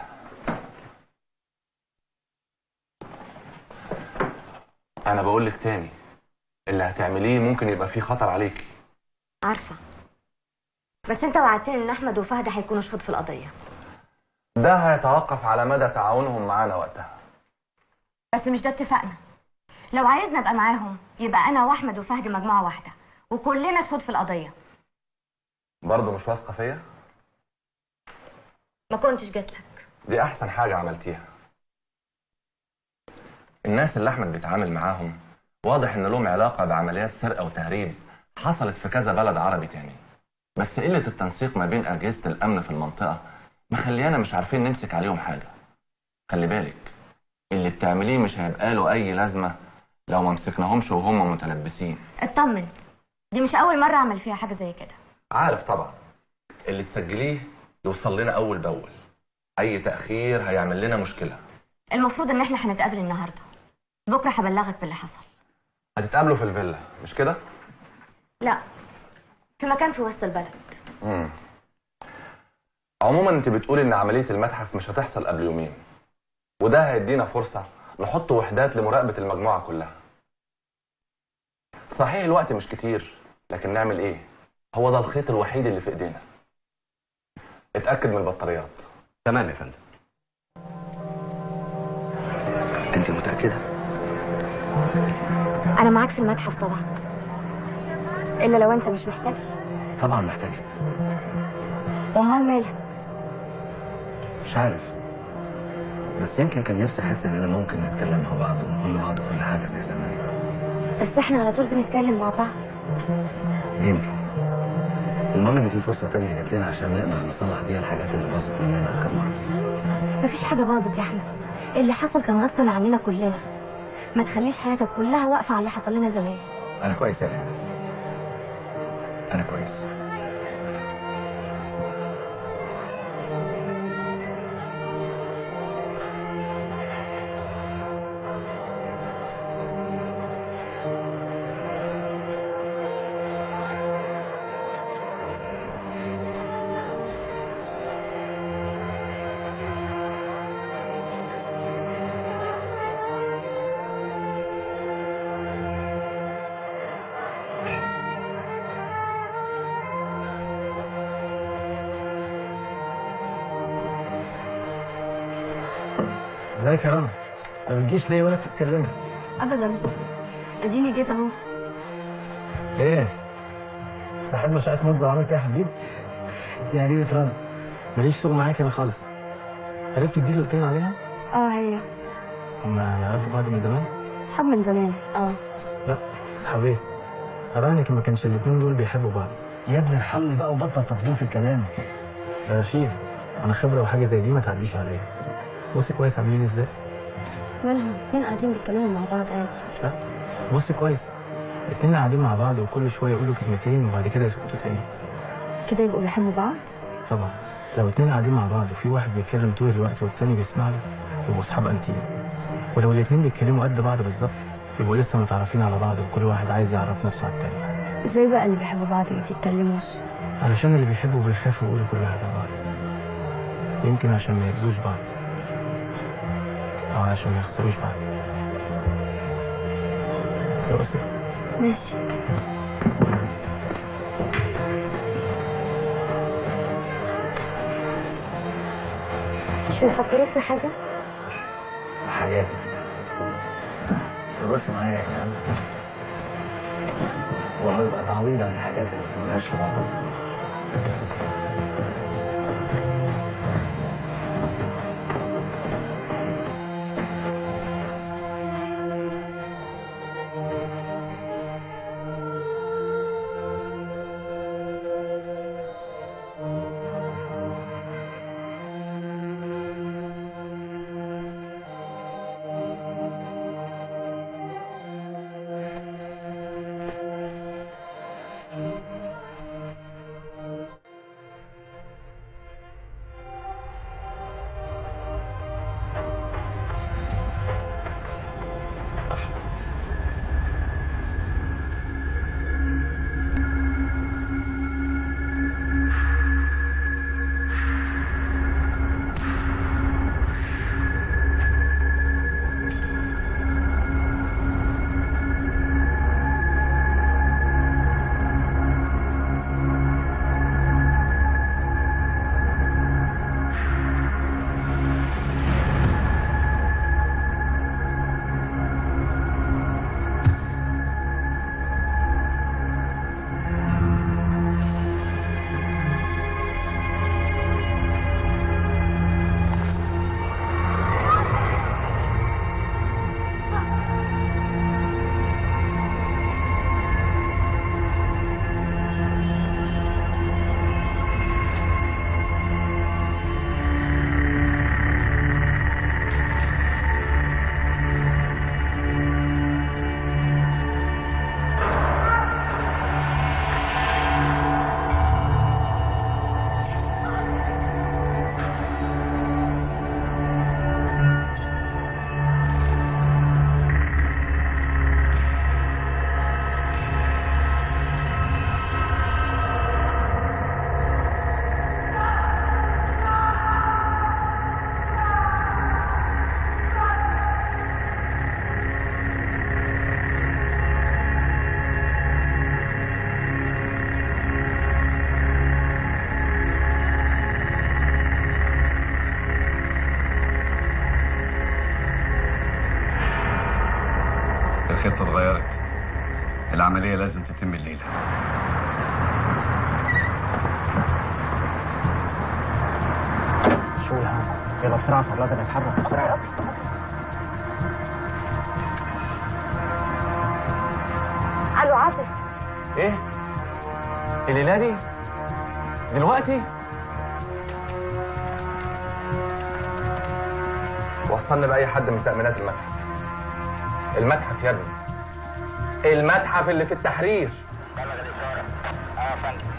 انا بقول لك تاني، اللي هتعمليه ممكن يبقى فيه خطر عليكي. عارفه، بس انت وعدتني ان احمد وفهد هيكونوا شهود في القضيه. ده هيتوقف على مدى تعاونهم معانا وقتها. بس مش ده اتفقنا. لو عايزنا ابقى معاهم يبقى انا واحمد وفهد مجموعه واحده وكلنا شهود في القضيه. برضه مش واثقه فيا؟ ما كنتش جيت لك. دي احسن حاجه عملتيها. الناس اللي احمد بيتعامل معاهم واضح ان لهم علاقه بعمليات سرقه وتهريب حصلت في كذا بلد عربي تاني، بس قله التنسيق ما بين اجهزه الامن في المنطقه مخليانا مش عارفين نمسك عليهم حاجه. خلي بالك، اللي بتعمليه مش هيبقى له اي لازمه لو ما مسكناهمش وهم متلبسين. اطمن، دي مش اول مره اعمل فيها حاجه زي كده. عارف طبعا. اللي تسجليه يوصل لنا اول باول. اي تاخير هيعمل لنا مشكله. المفروض ان احنا هنتقابل النهارده. بكره هبلغك باللي حصل. هتتقابلوا في الفيلا مش كده؟ لا، في مكان في وسط البلد. عموما انت بتقولي ان عمليه المتحف مش هتحصل قبل يومين، وده هيدينا فرصه نحط وحدات لمراقبه المجموعه كلها. صحيح الوقت مش كتير، لكن نعمل ايه؟ هو ده الخيط الوحيد اللي في ايدينا. اتاكد من البطاريات. تمام يا فندم. انت متاكده؟ انا معاك في المتحف طبعا، الا لو انت مش محتاج. طبعا محتاجه. امال مالك؟ مش عارف، بس يمكن كان نفسي احس اننا ممكن نتكلم مع بعض ونقول لبعض كل حاجه زي زمان. بس احنا على طول بنتكلم مع بعض. يمكن. المهم ان في فرصه تانية جات لنا عشان نقدر نصلح بيها الحاجات اللي باظت مننا اخر مره. مفيش حاجه باظت يا احمد، اللي حصل كان غصب عننا كلنا. ما تخليش حياتك كلها واقفه على اللي حصل لنا زمان. انا كويس يا ليلى. انا كويس. ازيك يا رنا؟ ما بتجيش ليه ولا بتتكلمي؟ ابدا، اديني جيت اهو. ايه؟ صاحب مشاعة موزة وعملت ايه يا حبيبي؟ يا حبيبة رنا ماليش شغل معاك انا خالص. عرفت الدي اللي قلت لي عليها؟ هي هما يعرفوا بعض من زمان؟ اصحاب من زمان. لا اصحاب ايه؟ أراهنك ما كانش الاتنين دول بيحبوا بعض. يا ابني ارحمني بقى وبطل تطبيل في الكلام. يا رشيد انا خبره وحاجه زي دي ما تعديش عليا. بصي كويس عاملين ازاي؟ مالهم؟ اتنين قاعدين بيتكلموا مع بعض عادي. لا بصي كويس، اتنين قاعدين مع بعض وكل شويه يقولوا كلمتين وبعد كده يسكتوا تاني. كده يبقوا بيحبوا بعض؟ طبعا لو اتنين قاعدين مع بعض وفي واحد بيتكلم طول الوقت والتاني بيسمع له يبقوا اصحاب انتيم. ولو الاتنين بيتكلموا قد بعض بالظبط يبقوا لسه متعرفين على بعض وكل واحد عايز يعرف نفسه على التاني. ازاي بقى اللي بيحبوا بعض ما بيتكلموش؟ علشان اللي بيحبوا بيخافوا يقولوا كل حاجه على بعض. يمكن عشان ما يأذوش بعض او عشان ما يخسروش بعض. رؤسي ماشي. مش مفكرك في حاجة؟ حياتي ترقصي معايا يا عم، وهيبقى تعويض عن الحاجات اللي ملهاش لازمة. الخطة اتغيرت، العملية لازم تتم الليلة. شو هذا؟ يلا بسرعة صار لازم نتحرك بسرعة. الو عاطف. ايه؟ الليلة دي؟ دلوقتي؟ وصلني بأي حد من تأمينات المتحف. المتحف يا ابني، المتحف اللي في التحرير. بلغ الإشارة. يا فندم.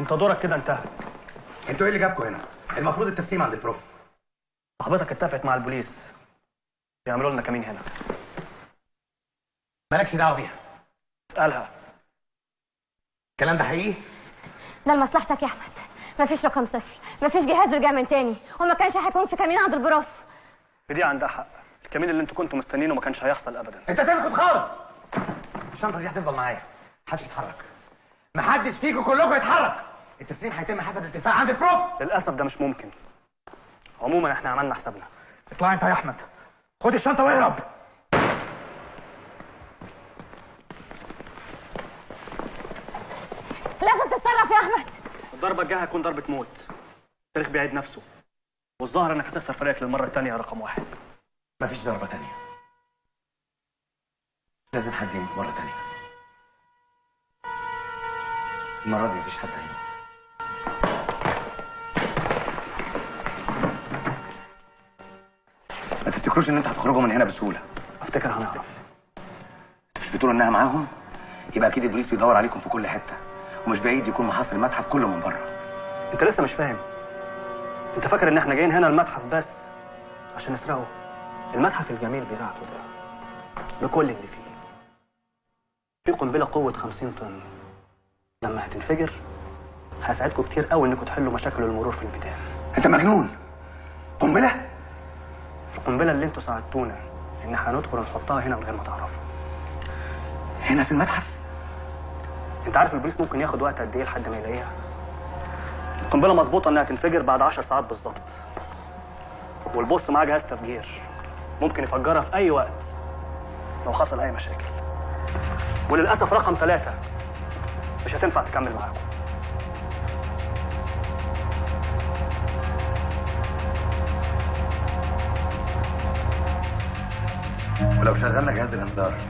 انت دورك كده انتهى. انتوا ايه اللي جابكم هنا؟ المفروض التسليم عند البروف. صاحبتك اتفقت مع البوليس يعملوا لنا كمين هنا. مالكش دعوه بيها. اسالها. الكلام ده حقيقي؟ ده لمصلحتك يا احمد. مفيش رقم صفر، مفيش جهاز رجع من تاني، وما كانش هيكون في كمين عند البراس. دي عندها حق، الكمين اللي انتوا كنتوا مستنينه ما كانش هيحصل ابدا. انت تسكت خالص. الشنطه دي هتفضل معايا، محدش يتحرك. محدش فيكم كلكم يتحرك. التسليم هيتم حسب الاتفاق عند البروف. للاسف ده مش ممكن. عموما احنا عملنا حسابنا. اطلع انت يا احمد، خد الشنطه واهرب. لازم تتصرف يا احمد. الضربه الجايه هتكون ضربه موت. التاريخ بيعيد نفسه، والظاهر انك هتخسر فريقك للمره الثانيه يا رقم 1. مفيش ضربه ثانيه، لازم حد يموت مره ثانيه. المره دي مفيش حد هيموت. ما تفتكروش ان انتوا هتخرجوا من هنا بسهوله. افتكر هنعرف. مش بتقولوا انها معاهم؟ يبقى اكيد البوليس بيدور عليكم في كل حته، ومش بعيد يكون محاصر المتحف كله من بره. انت لسه مش فاهم. انت فاكر ان احنا جايين هنا المتحف بس عشان نسرقه؟ المتحف الجميل بتاعته ده بكل اللي فيه. في قنبله قوه 50 طن، لما هتنفجر هساعدكم كتير قوي انكم تحلوا مشاكل المرور في الميدان. انت مجنون؟ قنبله؟ القنبله اللي انتوا ساعدتونا ان هندخل ونحطها هنا من غير ما تعرفوا. هنا في المتحف؟ انت عارف البوليس ممكن ياخد وقت قد ايه لحد ما يلاقيها؟ القنبله مظبوطه انها تنفجر بعد 10 ساعات بالظبط. والبوس معاه جهاز تفجير ممكن يفجرها في اي وقت لو حصل اي مشاكل. وللاسف رقم 3 مش هتنفع تكمل معاكم. ولو شغلنا جهاز الانذار؟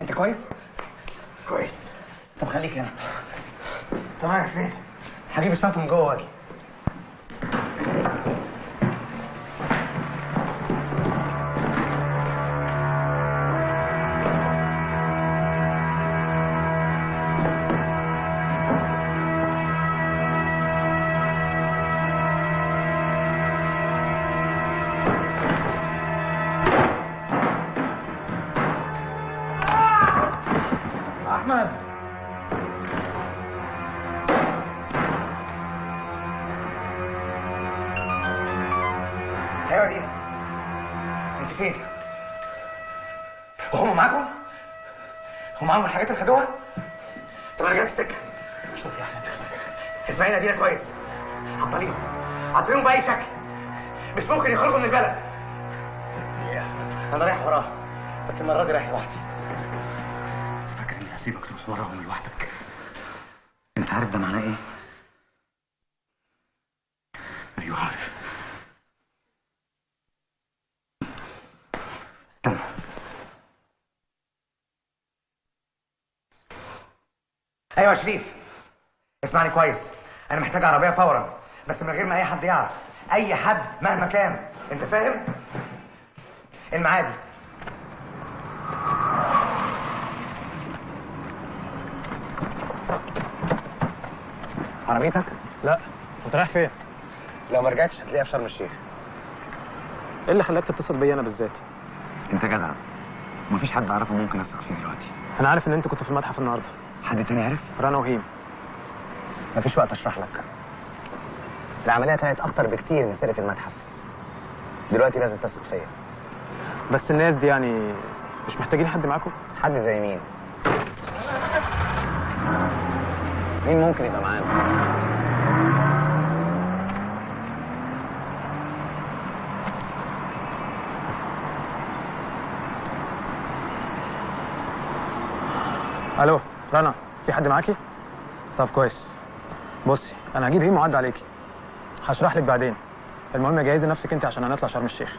انت كويس؟ كويس. طب خليك هنا. انت رايح فين؟ هجيب الشنطه من جوه واجي. ايوه دي. انت فين؟ وهم معاكم؟ هم معاهم الحاجات اللي خدوها؟ طب انا جاي في السكه. شوف يا احمد اسمعيني ادينا كويس. عطليهم عطليهم باي شكل، مش ممكن يخرجوا من البلد. يا احمد انا رايح وراه، بس المره دي رايح لوحدي. فاكر اني هسيبك تروح وراهم لوحدك؟ انت عارف ده معناه ايه؟ ايوه عارف. ايوه يا شريف، اسمعني كويس، انا محتاج عربيه فورا، بس من غير ما اي حد يعرف، اي حد مهما كان، انت فاهم؟ المعادي. عربيتك؟ لا. انت رايح فين؟ لو ما رجعتش هتلاقيها في شرم الشيخ. ايه اللي خلاك تتصل بيا انا بالذات؟ انت جدع، مفيش حد اعرفه ممكن اثق فيه دلوقتي. انا عارف ان انت كنت في المتحف النهارده. حد تاني عارف؟ رنا وهيم. مفيش وقت اشرح لك. العمليه طلعت اخطر بكتير من سرقه المتحف. دلوقتي لازم تثق فيا. بس الناس دي يعني مش محتاجين حد معاكم؟ حد زي مين؟ مين ممكن يبقى معانا؟ الو رنا، في حد معاكي؟ طب كويس. بصي انا هجيب هيم وعد عليكي، هشرح لك بعدين. المهم جهزي نفسك انت عشان هنطلع شرم الشيخ.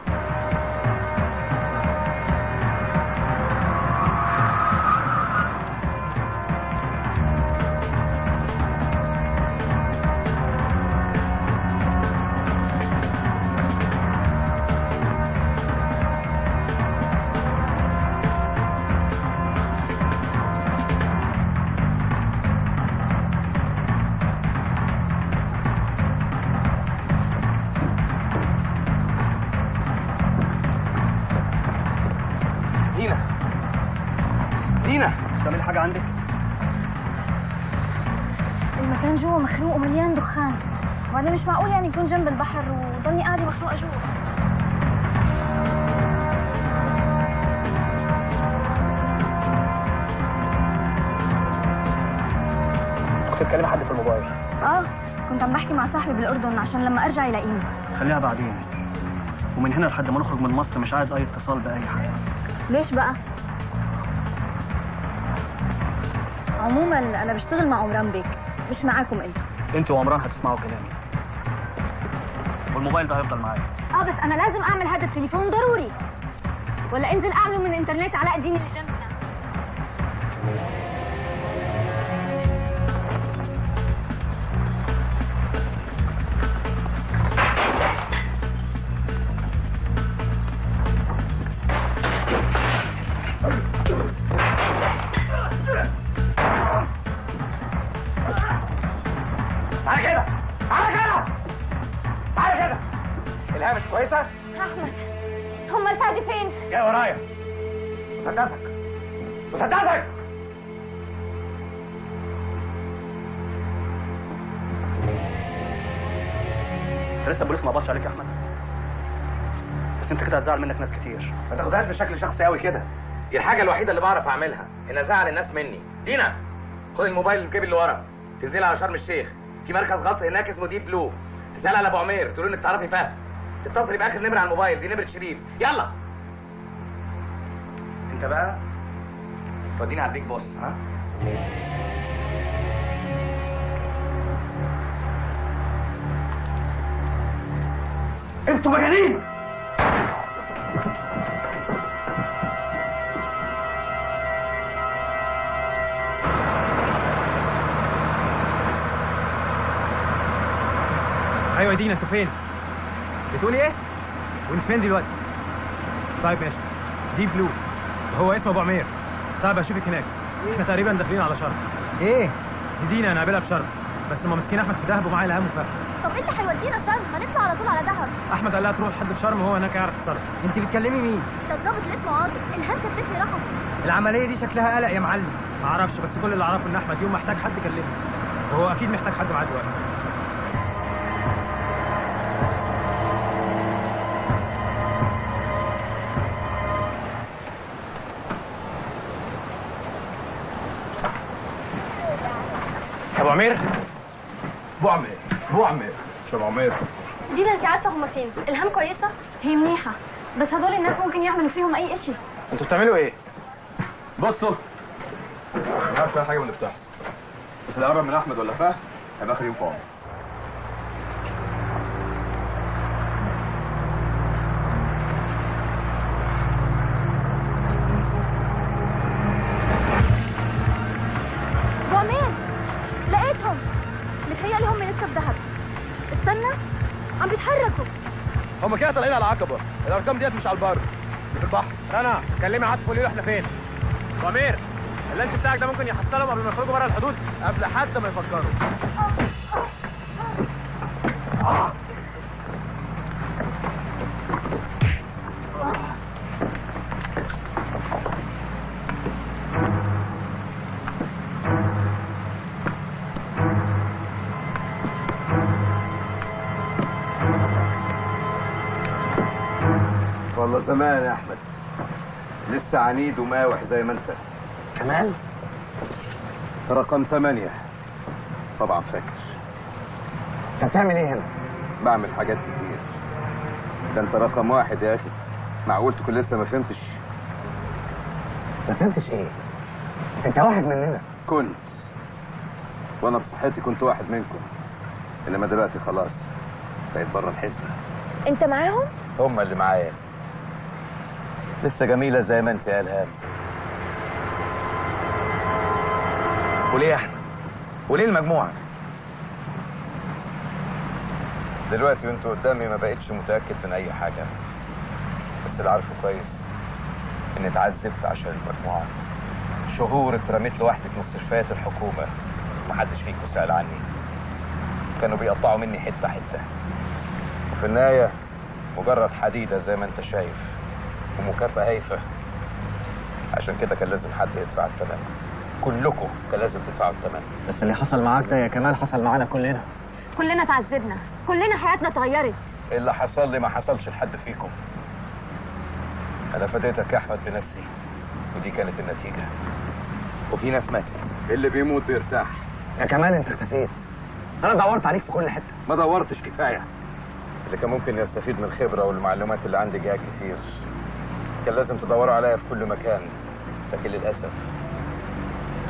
حاجة عندك؟ المكان جوه مخنوق ومليان دخان، وبعدين مش معقول يعني يكون جنب البحر وضلني قاعدة مخنوقة جوه. كنت بتكلمي حد في الموبايل؟ كنت عم بحكي مع صاحبي بالأردن عشان لما أرجع يلاقيني. خليها بعدين، ومن هنا لحد ما نخرج من مصر مش عايز أي اتصال بأي حد. ليش بقى؟ عموما انا بشتغل مع عمران بيك، مش معاكم انتوا وعمران هتسمعوا كلامي، والموبايل ده هيفضل معايا. بس انا لازم اعمل هذا التليفون ضروري، ولا انزل اعمله من الانترنت علاء الدين اللي جنبنا. مش كويسة؟ أحمد، هم الفادي فين؟ جاي ورايا. مسدسك لسه البوليس ما قبضش عليك يا احمد، بس انت كده هتزعل منك ناس كتير. ما تاخدهاش بشكل شخصي قوي كده، دي الحاجة الوحيدة اللي بعرف اعملها، ان ازعل الناس مني. دينا خد الموبايل الجيب اللي ورا، تنزلي على شرم الشيخ، في مركز غطس هناك اسمه ديب بلو، تسأل على ابو عمير تقول انك تعرفي فهد، تتصلي باخر نمرة على الموبايل، دي نمرة شريف. يلا انت بقى توديني على البيج بوس. ها انتوا مجانين. ايوه يا دينا، انتوا فين؟ بتقولي ايه؟ وانت فين دلوقتي؟ طيب ماشي. ديب بلو، هو اسمه ابو عمير. طيب اشوفك هناك. احنا تقريبا داخلين على شرم. ايه؟ دي دينا هنقابلها في شرم، بس ما مسكين احمد في دهب ومعاه الهام وفهد. طب ايه اللي هيودينا شرم؟ ما نطلع على طول على دهب. احمد قال لها تروح لحد في شرم وهو هناك يعرف يتصرف. انت بتكلمي مين؟ ده الظابط اللي اسمه عاطف، الهام كتبت لي رقمه. العمليه دي شكلها قلق يا معلم. ما اعرفش، بس كل اللي اعرفه ان احمد يوم محتاج حد يكلمه، وهو اكيد محتاج حد معاه دلوقتي. ابو عمير، ابو عمير، ابو عمير، شو ابو عمير؟ دينا انت عارفه هما فين؟ الهام كويسه؟ هي منيحه، بس هدول الناس ممكن يعملوا فيهم اي شيء. انتوا بتعملوا ايه؟ بصوا، ما عارف اي حاجه من اللي بتحصل، بس اللي قرب من احمد ولا فهد هيبقى اخر يوم في عمره. ابو عمير اتحركوا. هم كده طالعين على العقبه، الارقام ديت مش على البر، دي في البحر. رنا كلمي عاطف قولي له احنا فين. وامير اللانش بتاعك ده ممكن يحصلهم قبل ما يخرجوا بره الحدود، قبل حتى ما يفكروا. والله زمان يا احمد، لسه عنيد وماوح زي ما انت. كمان؟ رقم 8 طبعا فاكر. انت بتعمل ايه هنا؟ بعمل حاجات كتير. ده انت رقم 1 يا اخي، معقول تكون لسه ما فهمتش؟ ما فهمتش ايه؟ انت واحد مننا. كنت، وانا بصحتي كنت واحد منكم، انما دلوقتي خلاص بقيت بره الحزب. انت معاهم؟ هم اللي معايا. لسه جميله زي ما انت يا الهام. وليه يا احمد؟ وليه المجموعه؟ دلوقتي وانتوا قدامي ما بقتش متاكد من اي حاجه، بس اللي عارفه كويس اني اتعذبت عشان المجموعه. شهور اترميت لوحدي في مستشفيات الحكومه، محدش فيكم سأل عني. كانوا بيقطعوا مني حته حته، وفي النهايه مجرد حديده زي ما انت شايف، ومكافاه هايفه. عشان كده كان لازم حد يدفع الثمن. كلكم كان لازم تدفعوا الثمن. بس اللي حصل معاك ده يا كمال حصل معانا كلنا. كلنا اتعذبنا، كلنا حياتنا اتغيرت. اللي حصل لي ما حصلش لحد فيكم. انا فديتك يا احمد بنفسي، ودي كانت النتيجه. وفي ناس ماتت. اللي بيموت بيرتاح. يا كمال انت اختفيت، انا دورت عليك في كل حته. ما دورتش كفايه. اللي كان ممكن يستفيد من الخبره والمعلومات اللي عندي جايه كتير. كان لازم تدوروا عليا في كل مكان، لكن للاسف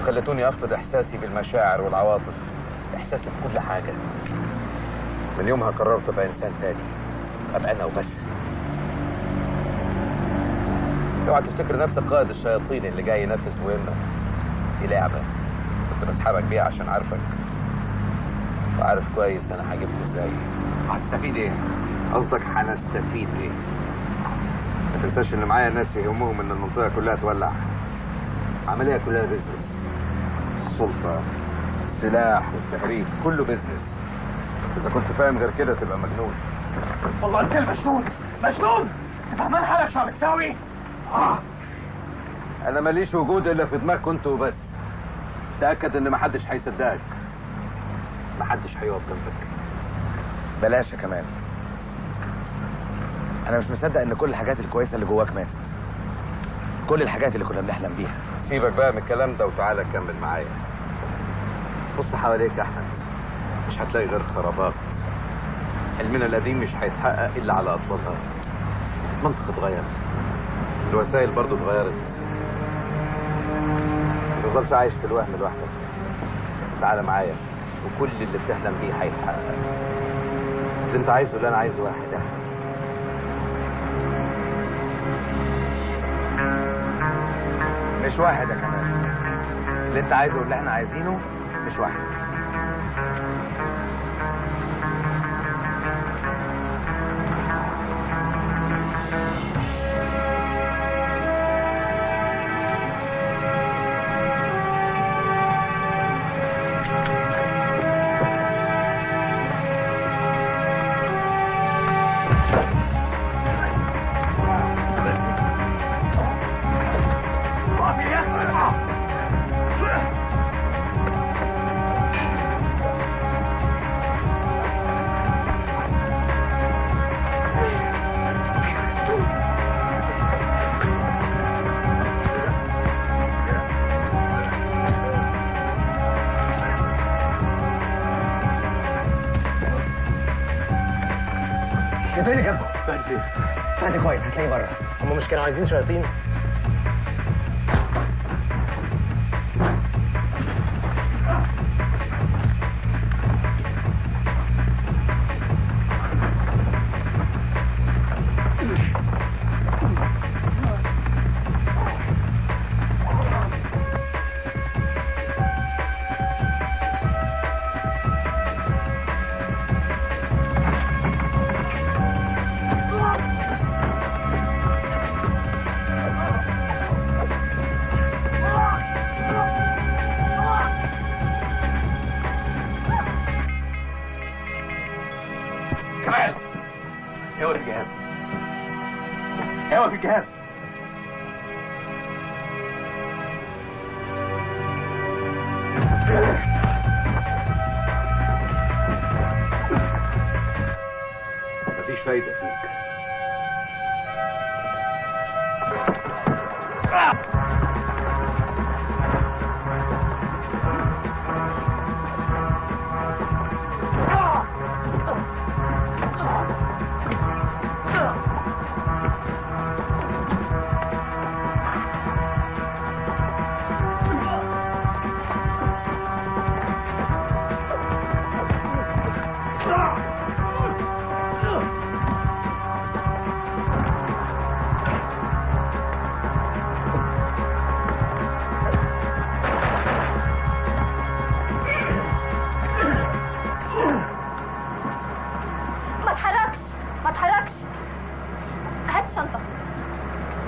خلتوني افقد احساسي بالمشاعر والعواطف، احساسي بكل حاجه. من يومها قررت ابقى انسان تاني، ابقى انا وبس. اوعى تفتكر نفسك قائد الشياطين اللي جاي ينفذ مهمه. دي لعبه كنت بسحبك بيها عشان عارفك، وعارف كويس انا هجيبكوا ازاي. هستفيد ايه؟ قصدك هنستفيد ايه؟ ما تنساش ان معايا ناس يهمهم ان المنطقه كلها تولع. عمليه كلها بيزنس. السلطه، السلاح والتهريب، كله بيزنس. اذا كنت فاهم غير كده تبقى مجنون. والله انت مجنون مجنون. انت فاهمان حالك شو عم تساوي؟ انا ماليش وجود الا في دماغك كنت وبس. تاكد ان محدش هيصدقك، محدش هيقف جنبك. بلاش يا كمال، انا مش مصدق ان كل الحاجات الكويسه اللي جواك ماتت. كل الحاجات اللي كنا بنحلم بيها. سيبك بقى من الكلام ده وتعالى كمل معايا. بص حواليك يا احمد، مش هتلاقي غير خرابات. حلمنا القديم مش هيتحقق الا على اطلالها. المنطق اتغير، الوسائل برضو اتغيرت. ما تفضلش عايش في الوهم لوحدك. تعالى معايا وكل اللي بتحلم بيه هيتحقق. اللي انت عايزه اللي انا عايزه واحد يا احمد. مش واحد يا كمال. اللي انت عايزه واللي احنا عايزينه مش واحد. فين اللي جنبه؟ فهد كويس، هتلاقيه بره. هم مش كانوا عايزين شياطين؟ الجهاز. مفيش فايدة فيك.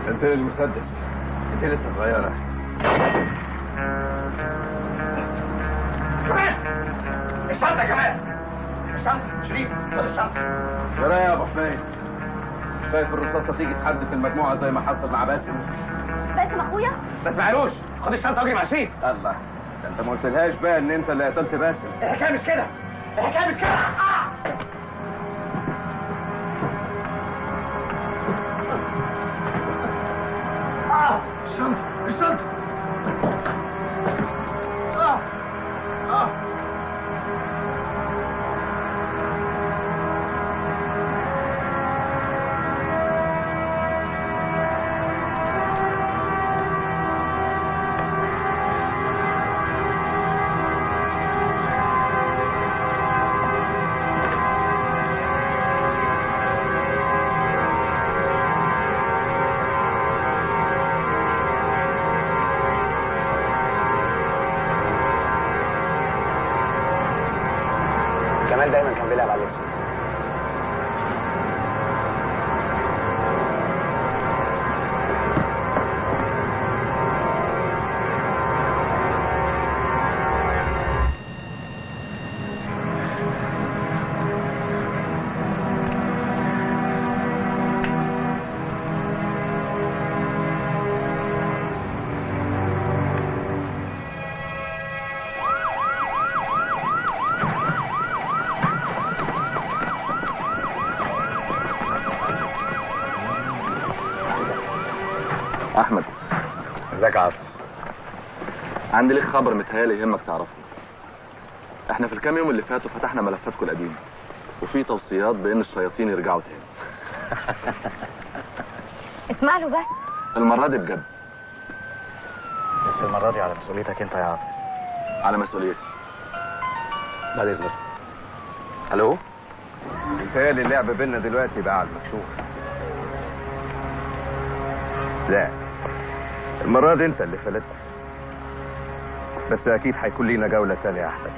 نزل المسدس، انت لسه صغيرة. كمان الشنطة يا جمال، الشنطة شريف، خد الشنطة. يا يا ابو حميد، خايف الرصاصة تيجي تحدف المجموعة زي ما حصل مع باسم؟ باسم اخويا؟ ما تسمعلوش، خد الشنطة واجري مع شريف. الله، ده انت ما قلتلهاش بقى ان انت اللي قتلت باسم. الحكاية مش كده، الحكاية مش كده. الشنطة، الشنطة. كمال دايما كان بيلعب على الاسود. احمد، ازيك يا عاطف؟ عندي ليك خبر متهيألي يهمك تعرفه. احنا في الكام يوم اللي فاتوا فتحنا ملفاتكم القديمه، وفي توصيات بان الشياطين يرجعوا تاني. اسمع له بس. المره دي بجد. بس المره دي على مسؤوليتك انت يا عاطف. على مسؤوليتي. بعد اذنك. الو؟ متهيألي اللعب بينا دلوقتي بقى على المكشوف. لا، المرة دي انت اللي فلت، بس اكيد هيكون لينا جولة تانية يا احمد.